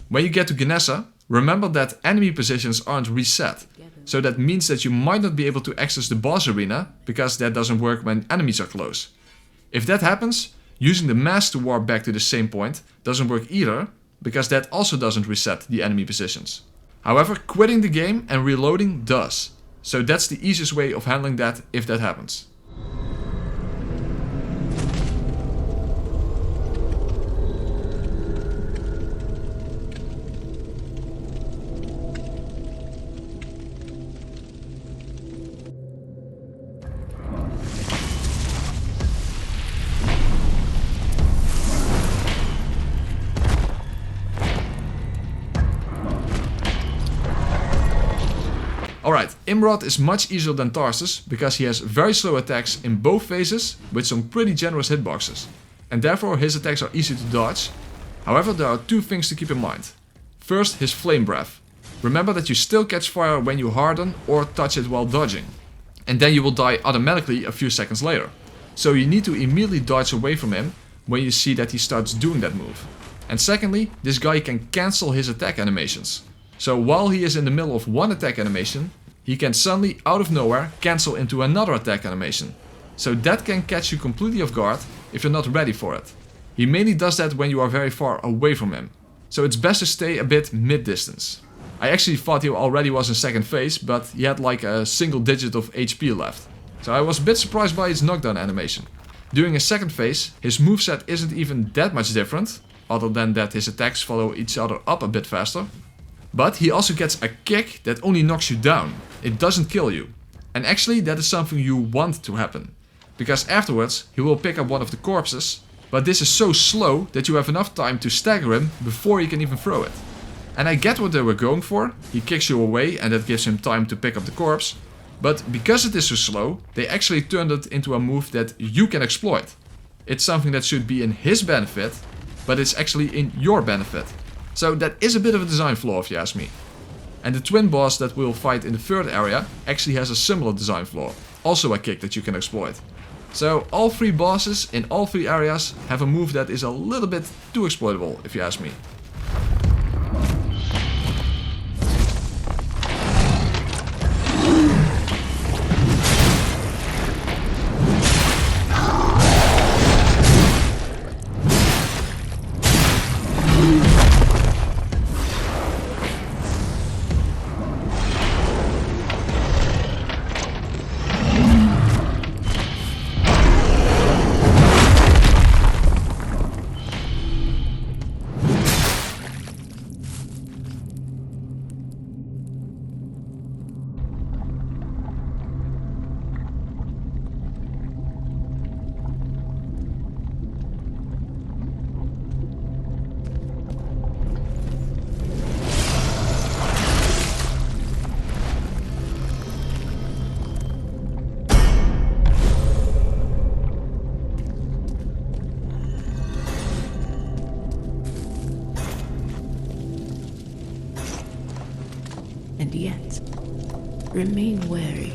When you get to Genessa, remember that enemy positions aren't reset, so that means that you might not be able to access the boss arena, because that doesn't work when enemies are close. If that happens, using the mask to warp back to the same point doesn't work either, because that also doesn't reset the enemy positions. However, quitting the game and reloading does, so that's the easiest way of handling that if that happens. Alright, Imrod is much easier than Tarsus because he has very slow attacks in both phases with some pretty generous hitboxes, and therefore his attacks are easy to dodge. However, there are two things to keep in mind. First, his flame breath. Remember that you still catch fire when you harden or touch it while dodging, and then you will die automatically a few seconds later. So you need to immediately dodge away from him when you see that he starts doing that move. And secondly, this guy can cancel his attack animations. So while he is in the middle of one attack animation, he can suddenly, out of nowhere, cancel into another attack animation. So that can catch you completely off guard if you're not ready for it. He mainly does that when you are very far away from him. So it's best to stay a bit mid-distance. I actually thought he already was in second phase, but he had like a single digit of HP left. So I was a bit surprised by his knockdown animation. During his second phase, his moveset isn't even that much different, other than that his attacks follow each other up a bit faster. But he also gets a kick that only knocks you down. It doesn't kill you. And actually that is something you want to happen. Because afterwards he will pick up one of the corpses, but this is so slow that you have enough time to stagger him before he can even throw it. And I get what they were going for, he kicks you away and that gives him time to pick up the corpse. But because it is so slow, they actually turned it into a move that you can exploit. It's something that should be in his benefit, but it's actually in your benefit. So that is a bit of a design flaw if you ask me. And the twin boss that we'll fight in the third area actually has a similar design flaw. Also a kick that you can exploit. So all three bosses in all three areas have a move that is a little bit too exploitable if you ask me. And yet, remain wary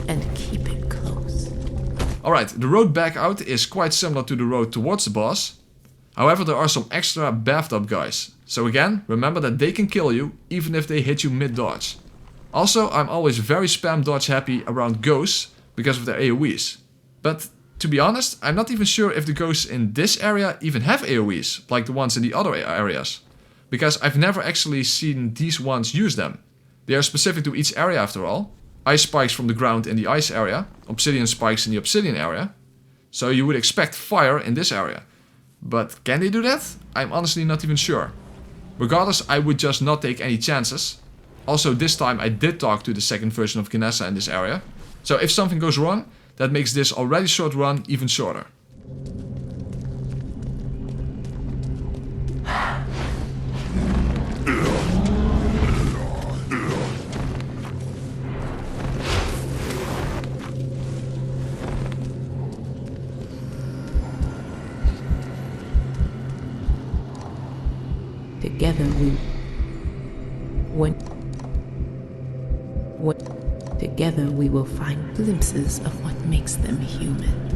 and keep it close. Alright, the road back out is quite similar to the road towards the boss. However, there are some extra bathed up guys. So again, remember that they can kill you even if they hit you mid-dodge. Also, I'm always very spam dodge happy around ghosts because of their AoEs. But to be honest, I'm not even sure if the ghosts in this area even have AoEs, like the ones in the other areas. Because I've never actually seen these ones use them. They are specific to each area after all. Ice spikes from the ground in the ice area, obsidian spikes in the obsidian area. So you would expect fire in this area. But can they do that? I'm honestly not even sure. Regardless, I would just not take any chances. Also, this time I did talk to the second version of Ganessa in this area. So if something goes wrong, that makes this already short run even shorter. Together together we will find glimpses of what makes them human.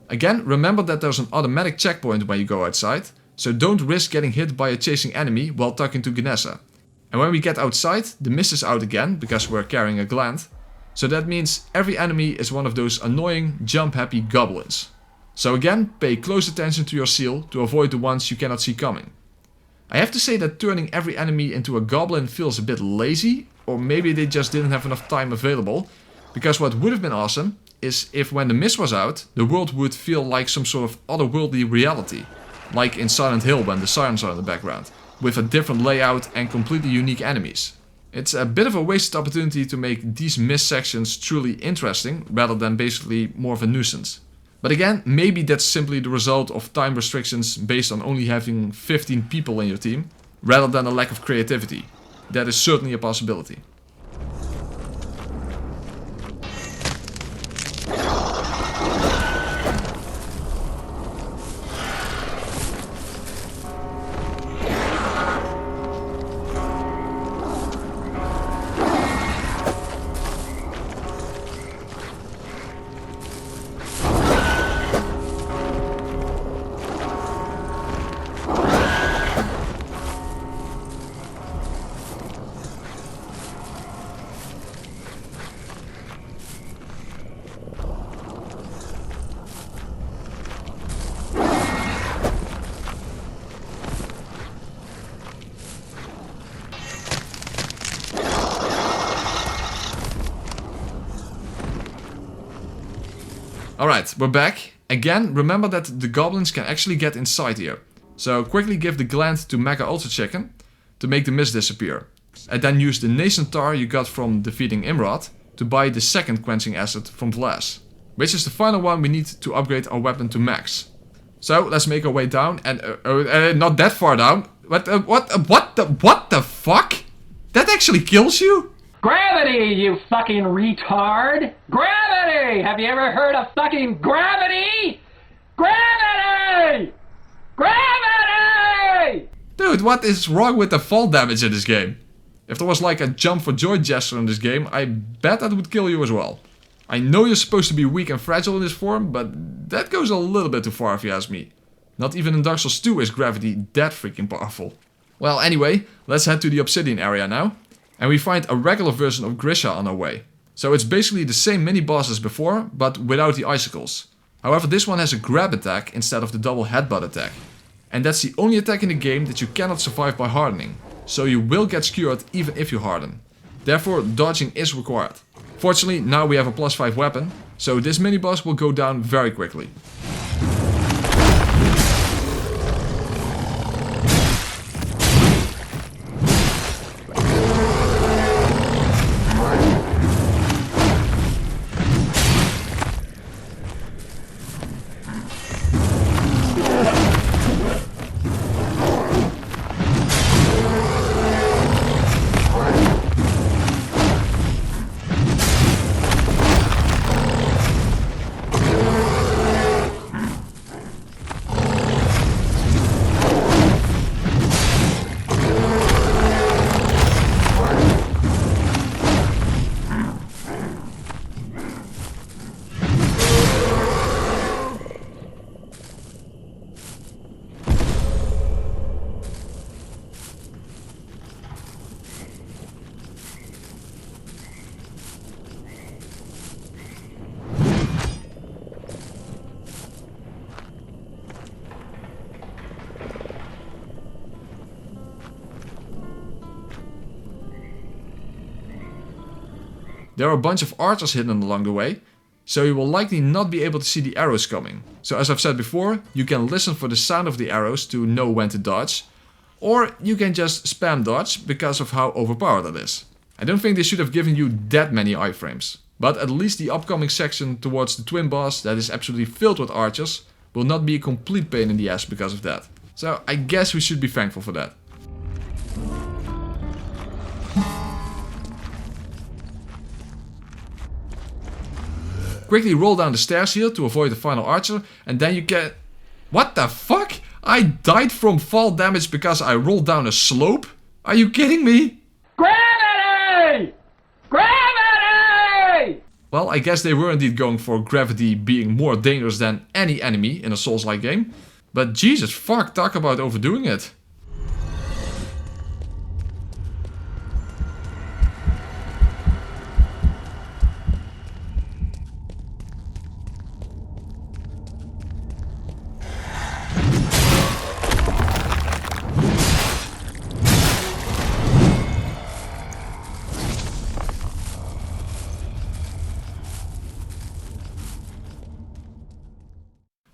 Again, remember that there's an automatic checkpoint when you go outside, so don't risk getting hit by a chasing enemy while talking to Ganessa. And when we get outside, the mist is out again because we're carrying a gland, so that means every enemy is one of those annoying jump-happy goblins. So again, pay close attention to your seal to avoid the ones you cannot see coming. I have to say that turning every enemy into a goblin feels a bit lazy, or maybe they just didn't have enough time available, because what would have been awesome is if when the mist was out, the world would feel like some sort of otherworldly reality. Like in Silent Hill when the sirens are in the background, with a different layout and completely unique enemies. It's a bit of a wasted opportunity to make these mist sections truly interesting, rather than basically more of a nuisance. But again, maybe that's simply the result of time restrictions based on only having 15 people in your team, rather than a lack of creativity. That is certainly a possibility. Alright, we're back. Again, remember that the goblins can actually get inside here. So quickly give the gland to Mega Ultra Chicken to make the mist disappear. And then use the nascent tar you got from defeating Imrod to buy the second quenching acid from Vlas, which is the final one we need to upgrade our weapon to max. So let's make our way down and not that far down. What the fuck? That actually kills you? Gravity, you fucking retard! Gravity! Have you ever heard of fucking gravity? Gravity! Gravity! Dude, what is wrong with the fall damage in this game? If there was like a jump for joy gesture in this game, I bet that would kill you as well. I know you're supposed to be weak and fragile in this form, but that goes a little bit too far if you ask me. Not even in Dark Souls 2 is gravity that freaking powerful. Well, anyway, let's head to the Obsidian area now. And we find a regular version of Grisha on our way. So it's basically the same mini-boss as before, but without the icicles. However, this one has a grab attack instead of the double headbutt attack. And that's the only attack in the game that you cannot survive by hardening. So you will get skewered even if you harden. Therefore, dodging is required. Fortunately, now we have a +5 weapon, so this mini-boss will go down very quickly. There are a bunch of archers hidden along the way, so you will likely not be able to see the arrows coming. So as I've said before, you can listen for the sound of the arrows to know when to dodge, or you can just spam dodge because of how overpowered it is. I don't think they should have given you that many iframes, but at least the upcoming section towards the twin boss that is absolutely filled with archers will not be a complete pain in the ass because of that. So I guess we should be thankful for that. Quickly roll down the stairs here to avoid the final archer, and then you can... What the fuck? I died from fall damage because I rolled down a slope? Are you kidding me? Gravity! Gravity! Well, I guess they were indeed going for gravity being more dangerous than any enemy in a Souls-like game. But Jesus fuck, talk about overdoing it.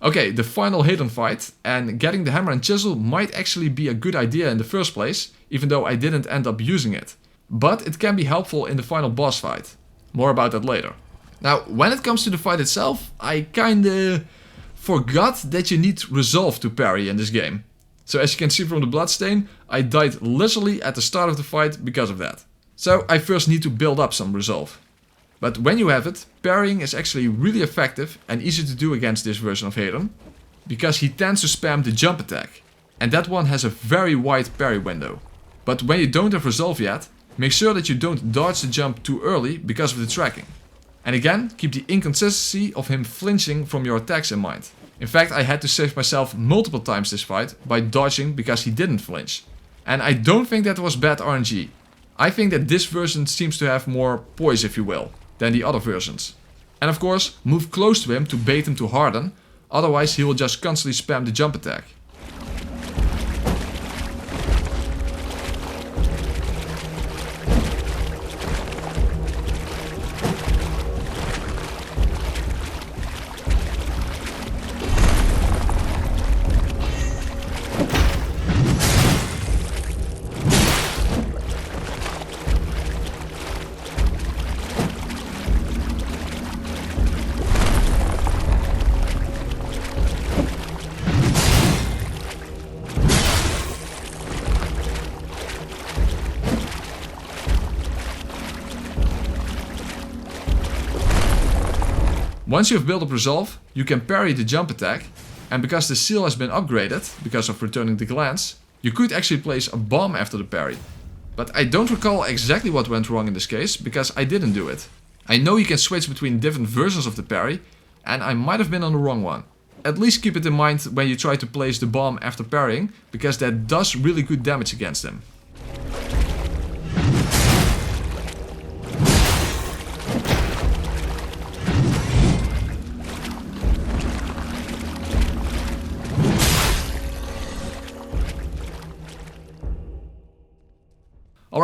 Okay, the final hidden fight, and getting the hammer and chisel might actually be a good idea in the first place, even though I didn't end up using it. But it can be helpful in the final boss fight. More about that later. Now, when it comes to the fight itself, I kinda forgot that you need resolve to parry in this game. So as you can see from the bloodstain, I died literally at the start of the fight because of that. So I first need to build up some resolve. But when you have it, parrying is actually really effective and easy to do against this version of Hayden, because he tends to spam the jump attack, and that one has a very wide parry window. But when you don't have resolve yet, make sure that you don't dodge the jump too early because of the tracking. And again, keep the inconsistency of him flinching from your attacks in mind. In fact, I had to save myself multiple times this fight by dodging because he didn't flinch. And I don't think that was bad RNG. I think that this version seems to have more poise, if you will, than the other versions. And of course, move close to him to bait him to harden, otherwise he will just constantly spam the jump attack. Once you have built up resolve, you can parry the jump attack, and because the seal has been upgraded, because of returning the glance, you could actually place a bomb after the parry. But I don't recall exactly what went wrong in this case, because I didn't do it. I know you can switch between different versions of the parry, and I might have been on the wrong one. At least keep it in mind when you try to place the bomb after parrying, because that does really good damage against him.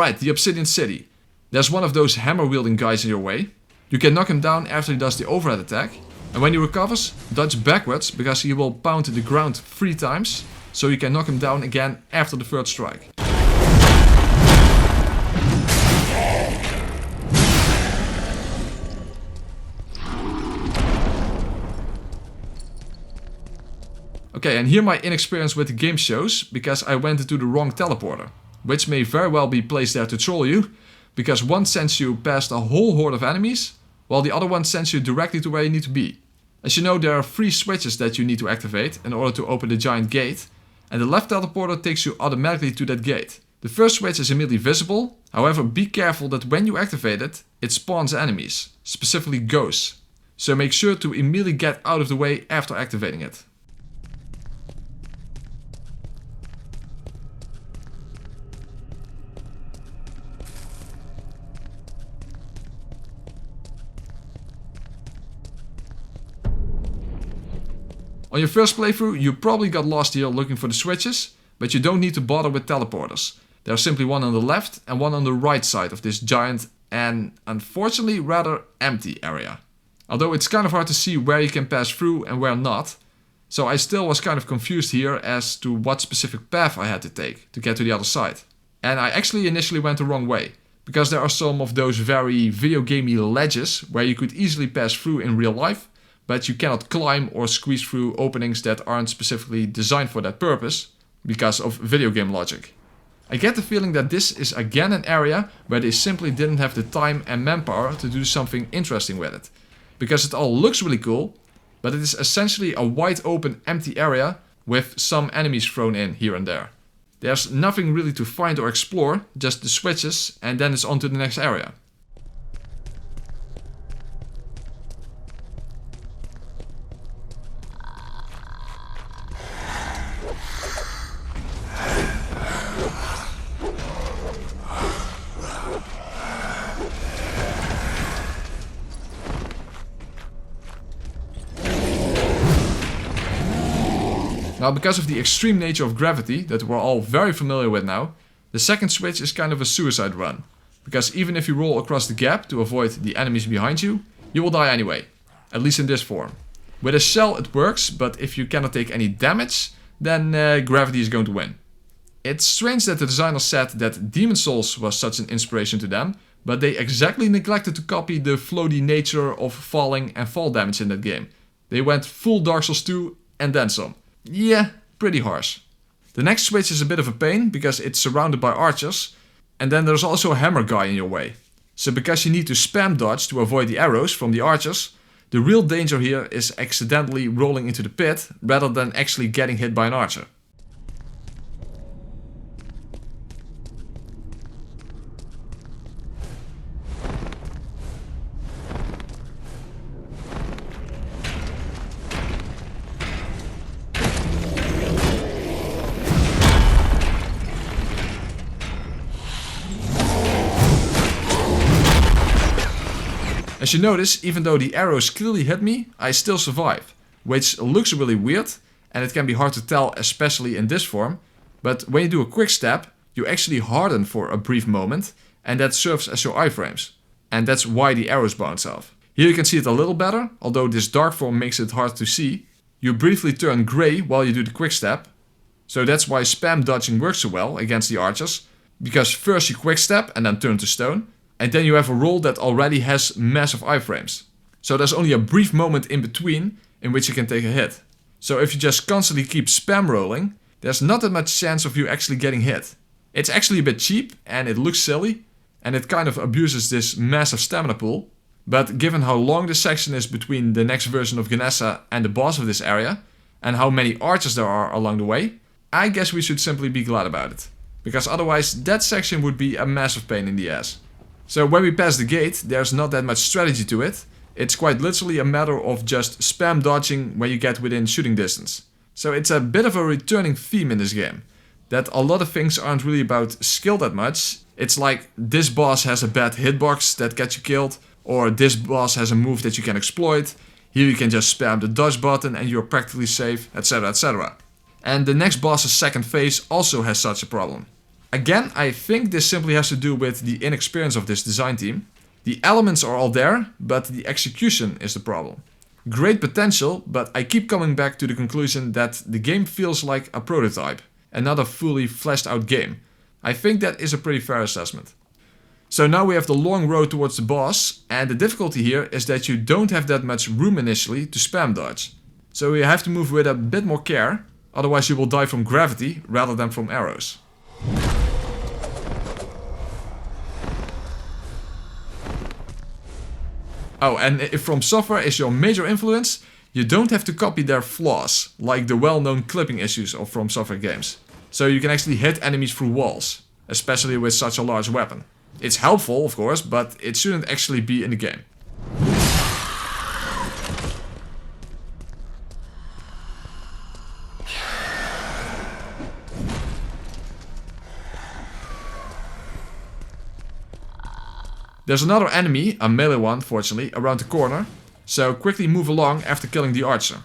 Alright, the Obsidian City. There's one of those hammer-wielding guys in your way. You can knock him down after he does the overhead attack. And when he recovers, dodge backwards because he will pound the ground 3 times. So you can knock him down again after the 3rd strike. Okay, and here my inexperience with the game shows, because I went into the wrong teleporter, which may very well be placed there to troll you, because one sends you past a whole horde of enemies, while the other one sends you directly to where you need to be. As you know, there are 3 switches that you need to activate in order to open the giant gate, and the left teleporter takes you automatically to that gate. The first switch is immediately visible, however be careful that when you activate it, it spawns enemies, specifically ghosts. So make sure to immediately get out of the way after activating it. On your first playthrough, you probably got lost here looking for the switches, but you don't need to bother with teleporters. There's simply one on the left and one on the right side of this giant and unfortunately rather empty area. Although it's kind of hard to see where you can pass through and where not, so I still was kind of confused here as to what specific path I had to take to get to the other side. And I actually initially went the wrong way, because there are some of those very video gamey ledges where you could easily pass through in real life, but you cannot climb or squeeze through openings that aren't specifically designed for that purpose, because of video game logic. I get the feeling that this is again an area where they simply didn't have the time and manpower to do something interesting with it. Because it all looks really cool, but it is essentially a wide open empty area with some enemies thrown in here and there. There's nothing really to find or explore, just the switches, and then it's on to the next area. Now, because of the extreme nature of gravity that we're all very familiar with now, the second switch is kind of a suicide run. Because even if you roll across the gap to avoid the enemies behind you, you will die anyway. At least in this form. With a shell it works, but if you cannot take any damage, then gravity is going to win. It's strange that the designers said that Demon Souls was such an inspiration to them, but they exactly neglected to copy the floaty nature of falling and fall damage in that game. They went full Dark Souls 2 and then some. Yeah, pretty harsh. The next switch is a bit of a pain because it's surrounded by archers, and then there's also a hammer guy in your way. So because you need to spam dodge to avoid the arrows from the archers, the real danger here is accidentally rolling into the pit rather than actually getting hit by an archer. As you notice, even though the arrows clearly hit me, I still survive, which looks really weird, and it can be hard to tell, especially in this form, but when you do a quick step, you actually harden for a brief moment, and that serves as your iframes, and that's why the arrows bounce off. Here you can see it a little better, although this dark form makes it hard to see. You briefly turn grey while you do the quick step, so that's why spam dodging works so well against the archers, because first you quick step and then turn to stone, and then you have a roll that already has massive iframes. So there's only a brief moment in between in which you can take a hit. So if you just constantly keep spam rolling, there's not that much chance of you actually getting hit. It's actually a bit cheap and it looks silly, and it kind of abuses this massive stamina pool. But given how long this section is between the next version of Ganessa and the boss of this area, and how many archers there are along the way, I guess we should simply be glad about it. Because otherwise that section would be a massive pain in the ass. So when we pass the gate, there's not that much strategy to it. It's quite literally a matter of just spam dodging when you get within shooting distance. So it's a bit of a returning theme in this game. That a lot of things aren't really about skill that much. It's like this boss has a bad hitbox that gets you killed, or this boss has a move that you can exploit. Here you can just spam the dodge button and you're practically safe, etc, etc. And the next boss's second phase also has such a problem. Again, I think this simply has to do with the inexperience of this design team. The elements are all there, but the execution is the problem. Great potential, but I keep coming back to the conclusion that the game feels like a prototype, and not a fully fleshed out game. I think that is a pretty fair assessment. So now we have the long road towards the boss, and the difficulty here is that you don't have that much room initially to spam dodge. So you have to move with a bit more care, otherwise you will die from gravity rather than from arrows. Oh, and if From Software is your major influence, you don't have to copy their flaws, like the well-known clipping issues of From Software games. So you can actually hit enemies through walls, especially with such a large weapon. It's helpful, of course, but it shouldn't actually be in the game. There's another enemy, a melee one fortunately, around the corner, so quickly move along after killing the archer.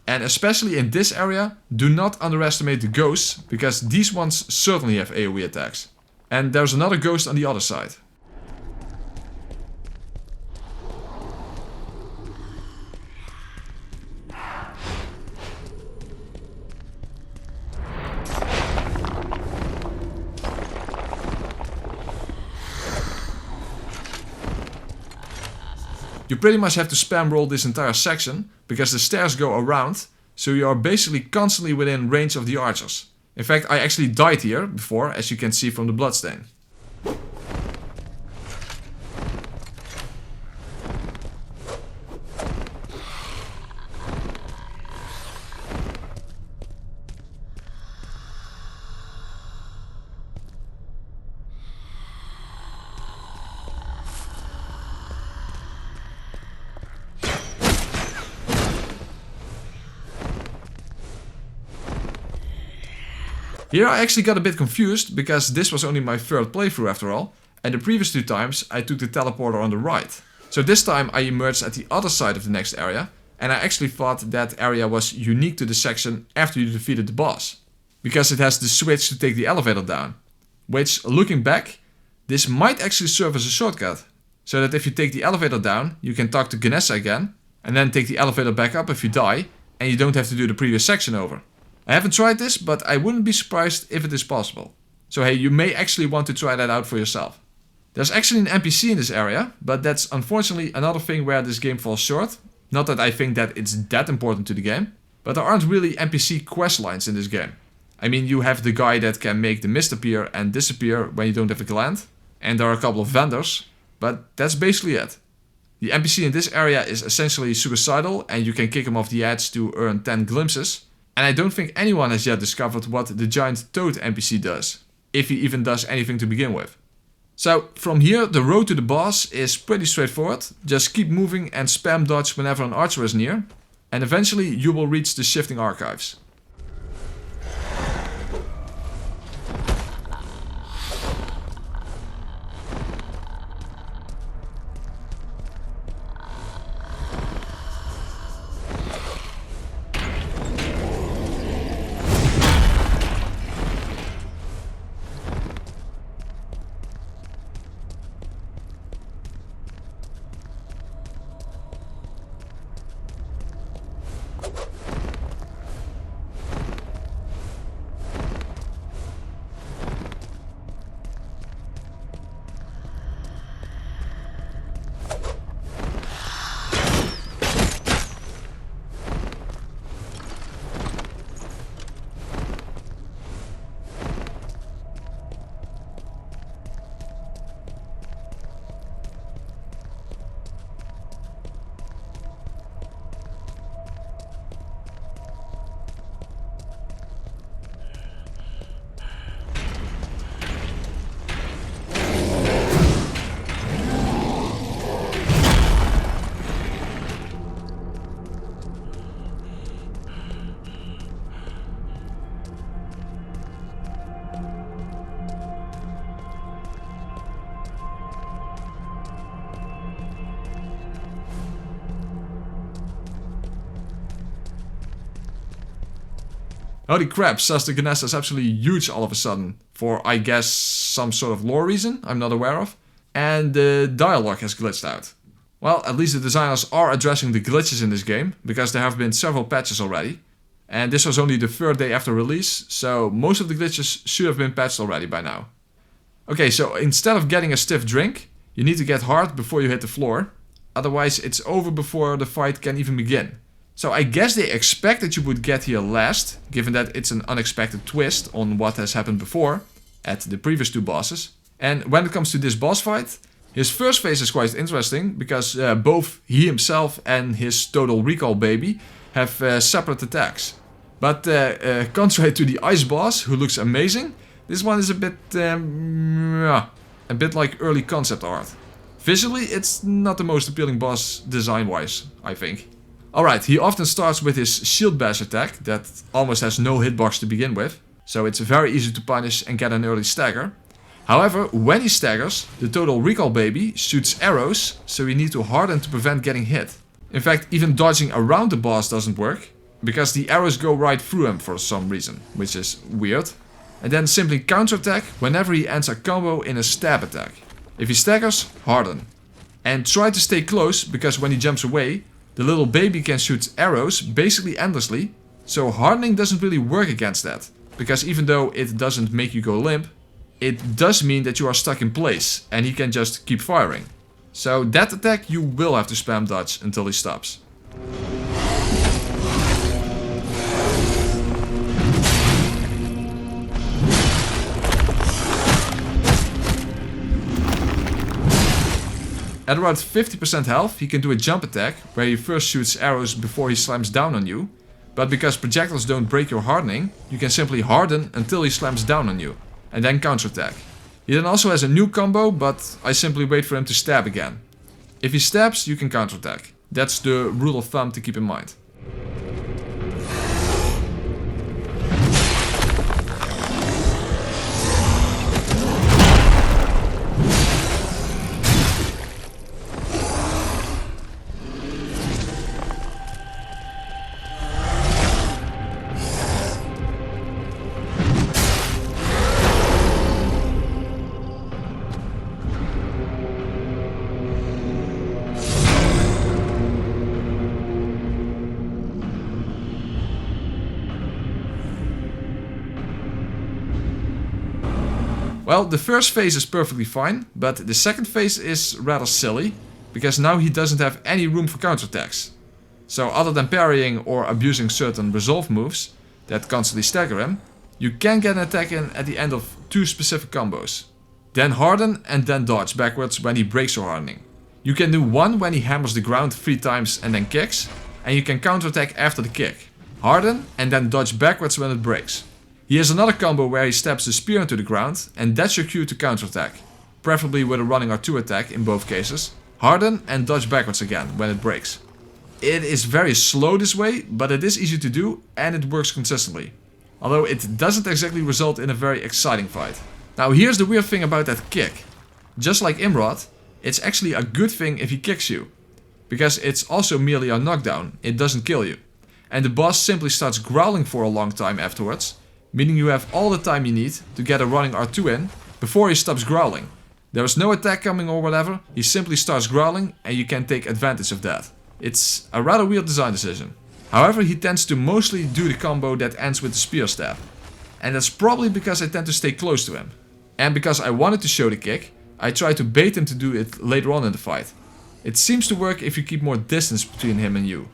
And especially in this area, do not underestimate the ghosts, because these ones certainly have AoE attacks. And there's another ghost on the other side. You pretty much have to spam roll this entire section, because the stairs go around, so you are basically constantly within range of the archers. In fact, I actually died here before, as you can see from the bloodstain. Here I actually got a bit confused, because this was only my third playthrough after all, and the previous two times I took the teleporter on the right. So this time I emerged at the other side of the next area, and I actually thought that area was unique to the section after you defeated the boss, because it has the switch to take the elevator down. Which, looking back, this might actually serve as a shortcut, so that if you take the elevator down, you can talk to Ganessa again, and then take the elevator back up if you die, and you don't have to do the previous section over. I haven't tried this, but I wouldn't be surprised if it is possible. So hey, you may actually want to try that out for yourself. There's actually an NPC in this area, but that's unfortunately another thing where this game falls short. Not that I think that it's that important to the game, but there aren't really NPC quest lines in this game. I mean, you have the guy that can make the mist appear and disappear when you don't have a gland, and there are a couple of vendors, but that's basically it. The NPC in this area is essentially suicidal, and you can kick him off the edge to earn 10 glimpses. And I don't think anyone has yet discovered what the giant toad NPC does, if he even does anything to begin with. So from here, the road to the boss is pretty straightforward. Just keep moving and spam dodge whenever an archer is near, and eventually you will reach the shifting archives. Holy crap, says the Ganessa is absolutely huge all of a sudden. For, I guess, some sort of lore reason I'm not aware of. And the dialogue has glitched out. Well, at least the designers are addressing the glitches in this game, because there have been several patches already. And this was only the 3rd day after release, so most of the glitches should have been patched already by now. Okay, so instead of getting a stiff drink, you need to get hard before you hit the floor. Otherwise it's over before the fight can even begin. So I guess they expect that you would get here last, given that it's an unexpected twist on what has happened before, at the previous 2 bosses. And when it comes to this boss fight, his first phase is quite interesting, because both he himself and his Total Recall baby have separate attacks. But contrary to the ice boss, who looks amazing, this one is a bit like early concept art. Visually, it's not the most appealing boss design-wise, I think. Alright, he often starts with his shield bash attack that almost has no hitbox to begin with, so it's very easy to punish and get an early stagger. However, when he staggers, the Total Recall baby shoots arrows, so you need to harden to prevent getting hit. In fact, even dodging around the boss doesn't work, because the arrows go right through him for some reason, which is weird. And then simply counterattack whenever he ends a combo in a stab attack. If he staggers, harden. And try to stay close, because when he jumps away, the little baby can shoot arrows basically endlessly, so hardening doesn't really work against that. Because even though it doesn't make you go limp, it does mean that you are stuck in place and he can just keep firing. So that attack you will have to spam dodge until he stops. At around 50% health, he can do a jump attack, where he first shoots arrows before he slams down on you. But because projectiles don't break your hardening, you can simply harden until he slams down on you, and then counterattack. He then also has a new combo, but I simply wait for him to stab again. If he stabs, you can counterattack. That's the rule of thumb to keep in mind. Well, the first phase is perfectly fine, but the second phase is rather silly, because now he doesn't have any room for counterattacks. So other than parrying or abusing certain resolve moves that constantly stagger him, you can get an attack in at the end of 2 specific combos. Then harden and then dodge backwards when he breaks your hardening. You can do one when he hammers the ground 3 times and then kicks, and you can counterattack after the kick. Harden and then dodge backwards when it breaks. He has another combo where he stabs the spear into the ground, and that's your cue to counterattack, preferably with a running R2 attack in both cases. Harden and dodge backwards again when it breaks. It is very slow this way, but it is easy to do and it works consistently. Although it doesn't exactly result in a very exciting fight. Now here's the weird thing about that kick. Just like Imrod, it's actually a good thing if he kicks you, because it's also merely a knockdown, it doesn't kill you. And the boss simply starts growling for a long time afterwards, meaning you have all the time you need to get a running R2 in before he stops growling. There is no attack coming or whatever, he simply starts growling and you can take advantage of that. It's a rather weird design decision. However, he tends to mostly do the combo that ends with the spear stab. And that's probably because I tend to stay close to him. And because I wanted to show the kick, I tried to bait him to do it later on in the fight. It seems to work if you keep more distance between him and you.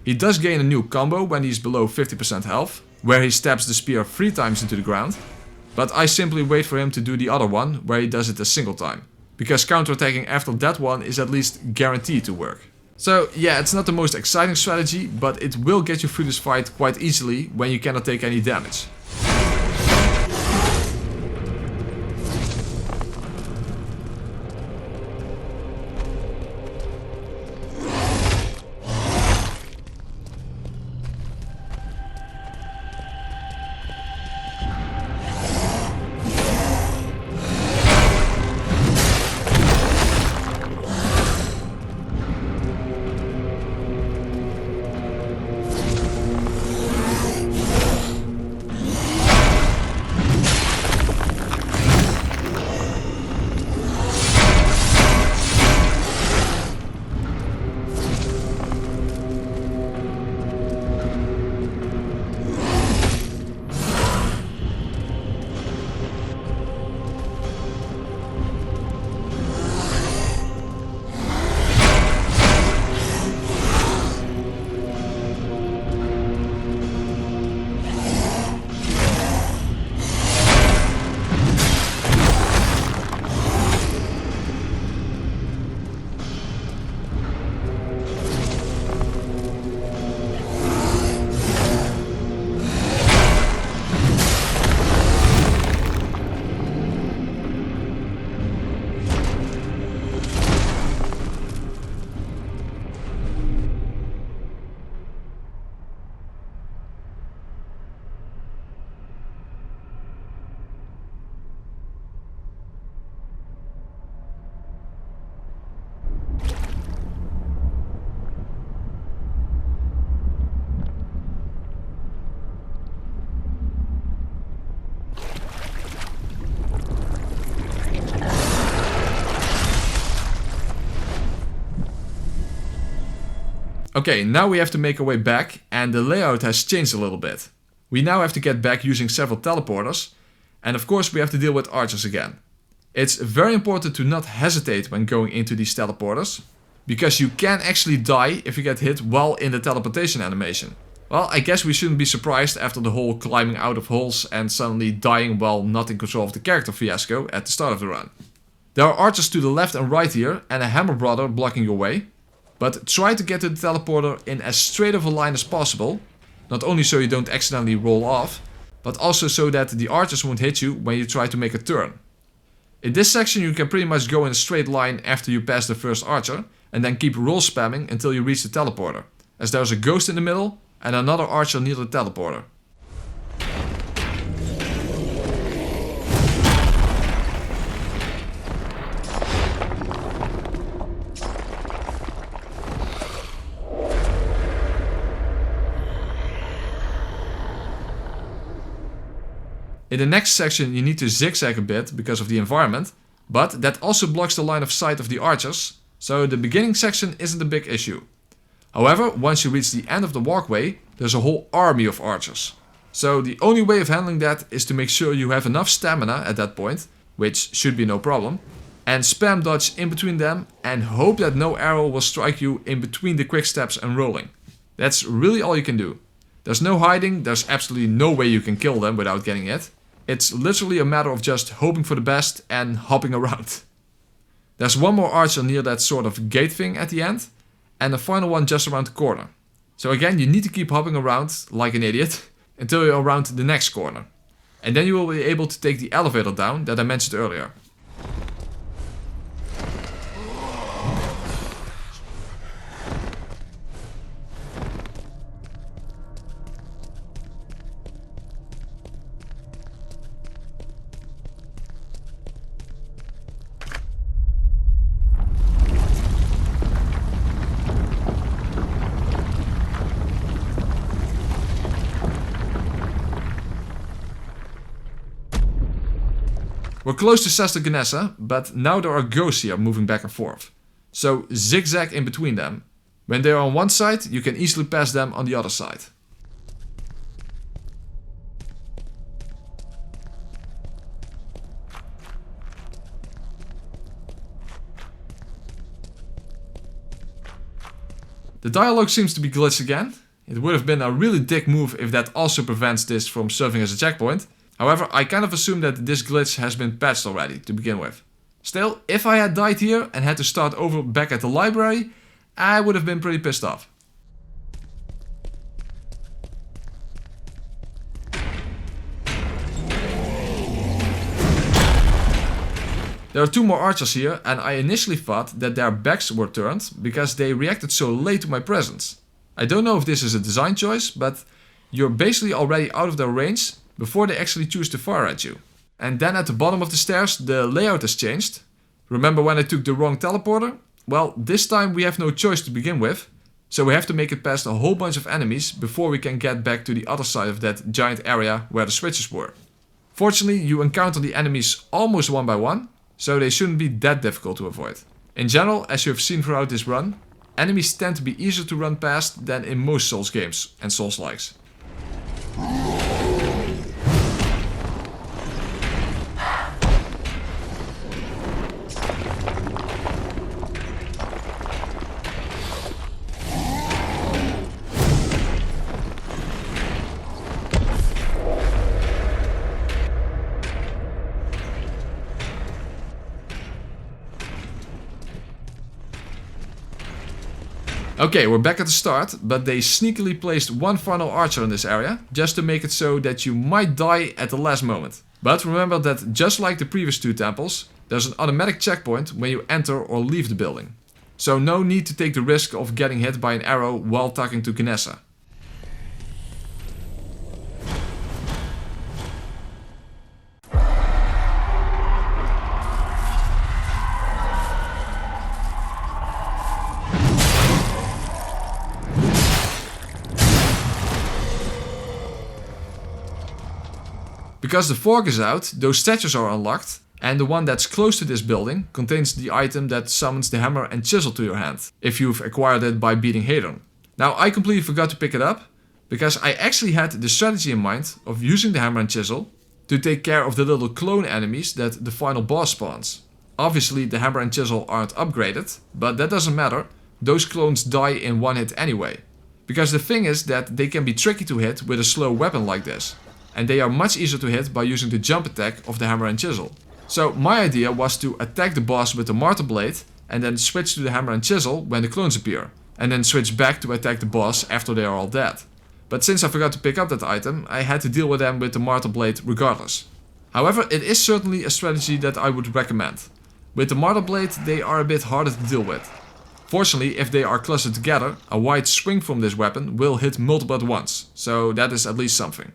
He does gain a new combo when he's below 50% health, where he stabs the spear 3 times into the ground, but I simply wait for him to do the other one, where he does it a single time, because counterattacking after that one is at least guaranteed to work. So yeah, it's not the most exciting strategy, but it will get you through this fight quite easily when you cannot take any damage. Okay, now we have to make our way back, and the layout has changed a little bit. We now have to get back using several teleporters, and of course we have to deal with archers again. It's very important to not hesitate when going into these teleporters, because you can actually die if you get hit while in the teleportation animation. Well, I guess we shouldn't be surprised after the whole climbing out of holes and suddenly dying while not in control of the character fiasco at the start of the run. There are archers to the left and right here, and a hammer brother blocking your way. But try to get to the teleporter in as straight of a line as possible, not only so you don't accidentally roll off, but also so that the archers won't hit you when you try to make a turn. In this section you can pretty much go in a straight line after you pass the first archer, and then keep roll spamming until you reach the teleporter, as there's a ghost in the middle and another archer near the teleporter. In the next section you need to zigzag a bit because of the environment, but that also blocks the line of sight of the archers, so the beginning section isn't a big issue. However, once you reach the end of the walkway, there's a whole army of archers. So the only way of handling that is to make sure you have enough stamina at that point, which should be no problem, and spam dodge in between them and hope that no arrow will strike you in between the quick steps and rolling. That's really all you can do. There's no hiding, there's absolutely no way you can kill them without getting hit. It's literally a matter of just hoping for the best and hopping around. There's one more archer near that sort of gate thing at the end, and the final one just around the corner. So again, you need to keep hopping around like an idiot until you're around the next corner. And then you will be able to take the elevator down that I mentioned earlier. We're close to Sesta Ganessa, but now there are ghosts here moving back and forth. So zigzag in between them. When they are on one side, you can easily pass them on the other side. The dialogue seems to be glitched again. It would have been a really dick move if that also prevents this from serving as a checkpoint. However, I kind of assume that this glitch has been patched already to begin with. Still, if I had died here and had to start over back at the library, I would have been pretty pissed off. There are 2 more archers here, and I initially thought that their backs were turned because they reacted so late to my presence. I don't know if this is a design choice, but you're basically already out of their range before they actually choose to fire at you. And then at the bottom of the stairs, the layout has changed. Remember when I took the wrong teleporter? Well, this time we have no choice to begin with, so we have to make it past a whole bunch of enemies before we can get back to the other side of that giant area where the switches were. Fortunately, you encounter the enemies almost one by one, so they shouldn't be that difficult to avoid. In general, as you have seen throughout this run, enemies tend to be easier to run past than in most Souls games and Souls-likes. Okay, we're back at the start, but they sneakily placed one final archer in this area, just to make it so that you might die at the last moment. But remember that just like the previous 2 temples, there's an automatic checkpoint when you enter or leave the building. So no need to take the risk of getting hit by an arrow while talking to Kinessa. Because the fog is out, those statues are unlocked, and the one that's close to this building contains the item that summons the hammer and chisel to your hand, if you've acquired it by beating Hadron. Now I completely forgot to pick it up, because I actually had the strategy in mind of using the hammer and chisel to take care of the little clone enemies that the final boss spawns. Obviously the hammer and chisel aren't upgraded, but that doesn't matter, those clones die in one hit anyway. Because the thing is that they can be tricky to hit with a slow weapon like this. And they are much easier to hit by using the jump attack of the hammer and chisel. So my idea was to attack the boss with the Martyr blade and then switch to the hammer and chisel when the clones appear. And then switch back to attack the boss after they are all dead. But since I forgot to pick up that item, I had to deal with them with the Martyr blade regardless. However, it is certainly a strategy that I would recommend. With the Martyr blade they are a bit harder to deal with. Fortunately, if they are clustered together, a wide swing from this weapon will hit multiple at once, so that is at least something.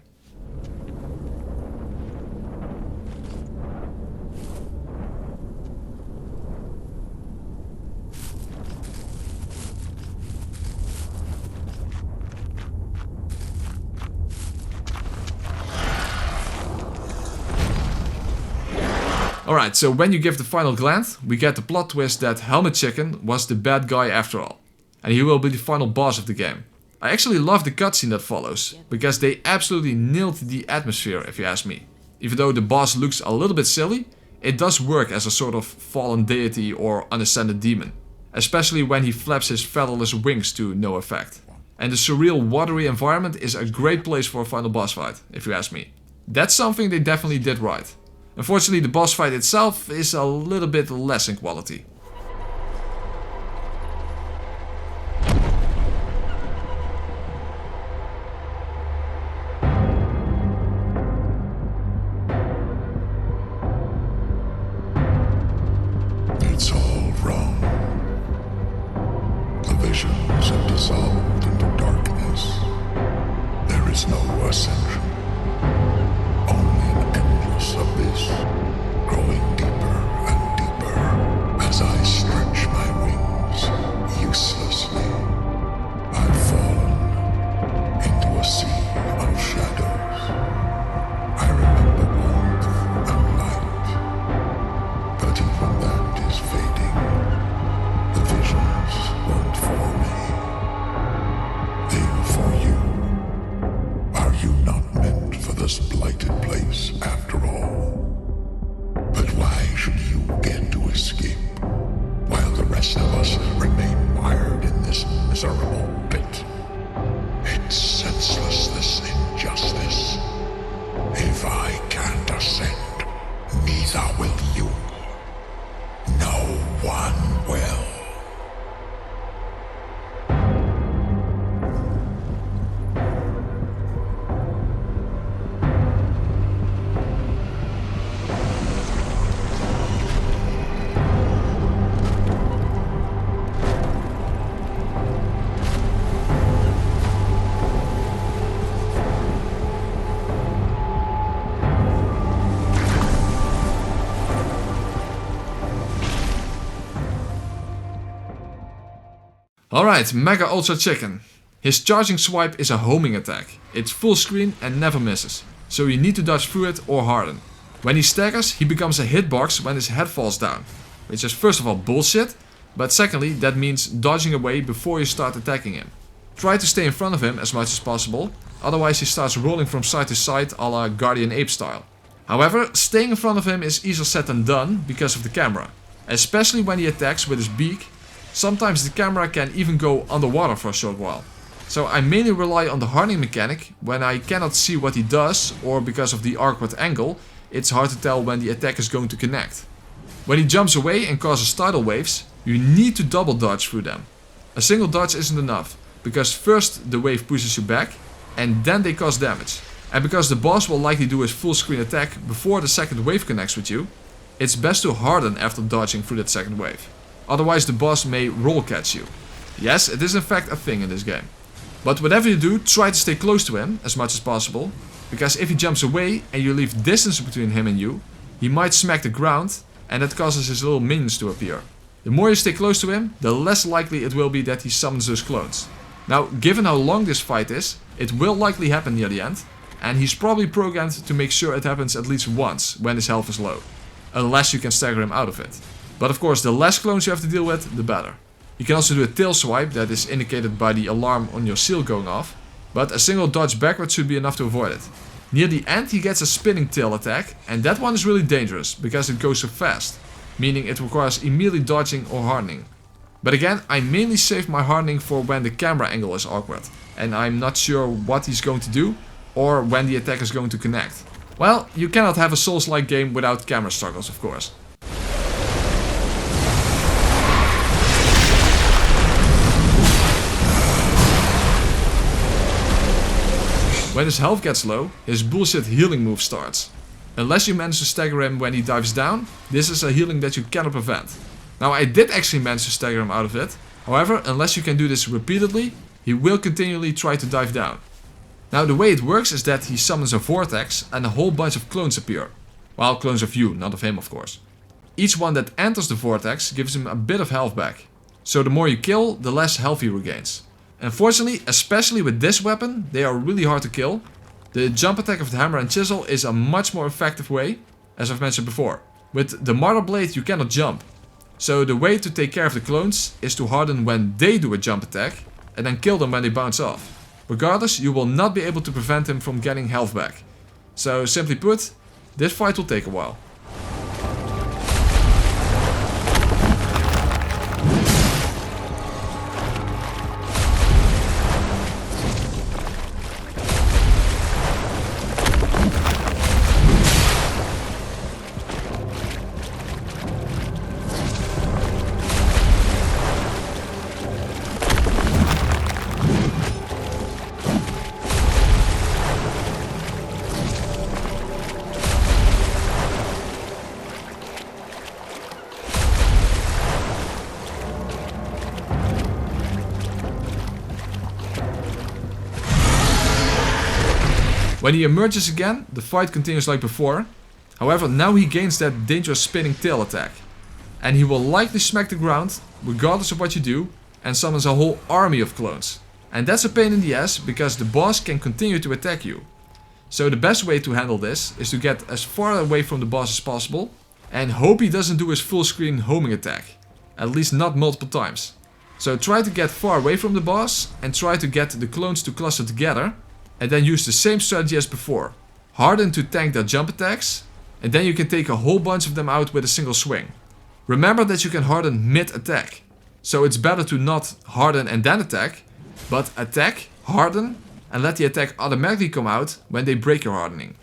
Alright, so when you give the final glance, we get the plot twist that Helmet Chicken was the bad guy after all. And he will be the final boss of the game. I actually love the cutscene that follows, because they absolutely nailed the atmosphere if you ask me. Even though the boss looks a little bit silly, it does work as a sort of fallen deity or unascended demon. Especially when he flaps his featherless wings to no effect. And the surreal watery environment is a great place for a final boss fight, if you ask me. That's something they definitely did right. Unfortunately, the boss fight itself is a little bit less in quality. It's all wrong. The visions have dissolved into darkness. There is no ascension. Only an endless abyss, growing deeper and deeper as I stretch my wings uselessly. I've fallen into a sea of shadows. I remember warmth and light, but even that is fading. The visions weren't for me. They were for you. Are you not meant for this blighted place after all? But why should you get to escape while the rest of us remain mired in this miserable Alright, Mega Ultra Chicken. His charging swipe is a homing attack. It's full screen and never misses, so you need to dodge through it or harden. When he staggers, he becomes a hitbox when his head falls down, which is first of all bullshit, but secondly that means dodging away before you start attacking him. Try to stay in front of him as much as possible, otherwise he starts rolling from side to side a la Guardian Ape style. However, staying in front of him is easier said than done because of the camera, especially when he attacks with his beak. Sometimes the camera can even go underwater for a short while. So I mainly rely on the hardening mechanic when I cannot see what he does, or because of the awkward angle, it's hard to tell when the attack is going to connect. When he jumps away and causes tidal waves, you need to double dodge through them. A single dodge isn't enough, because first the wave pushes you back, and then they cause damage. And because the boss will likely do his full screen attack before the second wave connects with you, it's best to harden after dodging through that second wave. Otherwise the boss may roll catch you. Yes, it is in fact a thing in this game. But whatever you do, try to stay close to him as much as possible, because if he jumps away and you leave distance between him and you, he might smack the ground and that causes his little minions to appear. The more you stay close to him, the less likely it will be that he summons those clones. Now, given how long this fight is, it will likely happen near the end, and he's probably programmed to make sure it happens at least once when his health is low, unless you can stagger him out of it. But of course, the less clones you have to deal with, the better. You can also do a tail swipe that is indicated by the alarm on your seal going off, but a single dodge backwards should be enough to avoid it. Near the end he gets a spinning tail attack, and that one is really dangerous because it goes so fast, meaning it requires immediately dodging or hardening. But again, I mainly save my hardening for when the camera angle is awkward, and I'm not sure what he's going to do, or when the attack is going to connect. Well, you cannot have a Souls-like game without camera struggles, of course. When his health gets low, his bullshit healing move starts. Unless you manage to stagger him when he dives down, this is a healing that you cannot prevent. Now I did actually manage to stagger him out of it, however, unless you can do this repeatedly, he will continually try to dive down. Now the way it works is that he summons a vortex and a whole bunch of clones appear. Well, clones of you, not of him of course. Each one that enters the vortex gives him a bit of health back. So the more you kill, the less health he regains. Unfortunately, especially with this weapon, they are really hard to kill. The jump attack of the hammer and chisel is a much more effective way, as I've mentioned before. With the Martyr blade you cannot jump. So the way to take care of the clones is to harden when they do a jump attack, and then kill them when they bounce off. Regardless, you will not be able to prevent him from getting health back. So simply put, this fight will take a while. When he emerges again, the fight continues like before. However, now he gains that dangerous spinning tail attack. And he will likely smack the ground, regardless of what you do, and summons a whole army of clones. And that's a pain in the ass, because the boss can continue to attack you. So the best way to handle this is to get as far away from the boss as possible, and hope he doesn't do his full screen homing attack. At least not multiple times. So try to get far away from the boss, and try to get the clones to cluster together, and then use the same strategy as before. Harden to tank their jump attacks, and then you can take a whole bunch of them out with a single swing. Remember that you can harden mid-attack. So it's better to not harden and then attack, but attack, harden, and let the attack automatically come out when they break your hardening.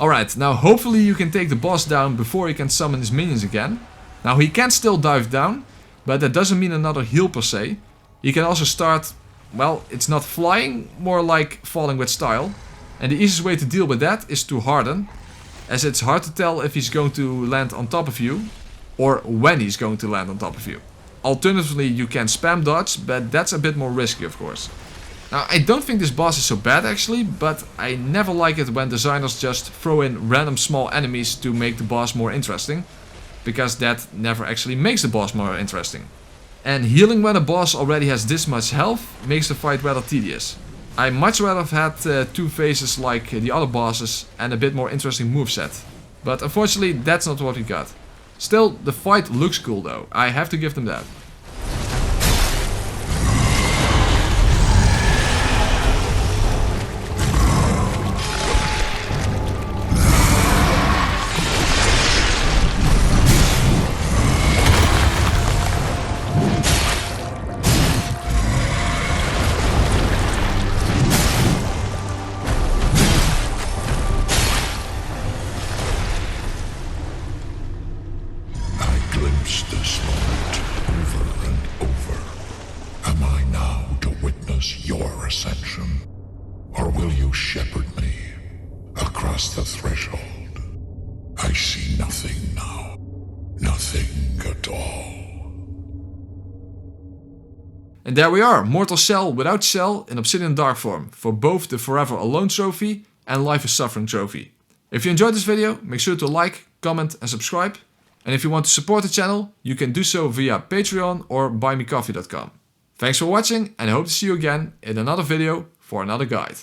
Alright, now hopefully you can take the boss down before he can summon his minions again. Now he can still dive down, but that doesn't mean another heal per se. He can also start, well, it's not flying, more like falling with style. And the easiest way to deal with that is to harden, as it's hard to tell if he's going to land on top of you, or when he's going to land on top of you. Alternatively, you can spam dodge, but that's a bit more risky, of course. Now, I don't think this boss is so bad actually, but I never like it when designers just throw in random small enemies to make the boss more interesting, because that never actually makes the boss more interesting. And healing when a boss already has this much health makes the fight rather tedious. I much rather have had two phases like the other bosses and a bit more interesting moveset. But unfortunately, that's not what we got. Still, the fight looks cool though, I have to give them that. This moment over and over. Am I now to witness your ascension? Or will you shepherd me across the threshold? I see nothing now. Nothing at all. And there we are, Mortal Shell without Shell in Obsidian Dark Form for both the Forever Alone trophy and Life is Suffering trophy. If you enjoyed this video, make sure to like, comment and subscribe. And if you want to support the channel, you can do so via Patreon or buymecoffee.com. Thanks for watching and I hope to see you again in another video for another guide.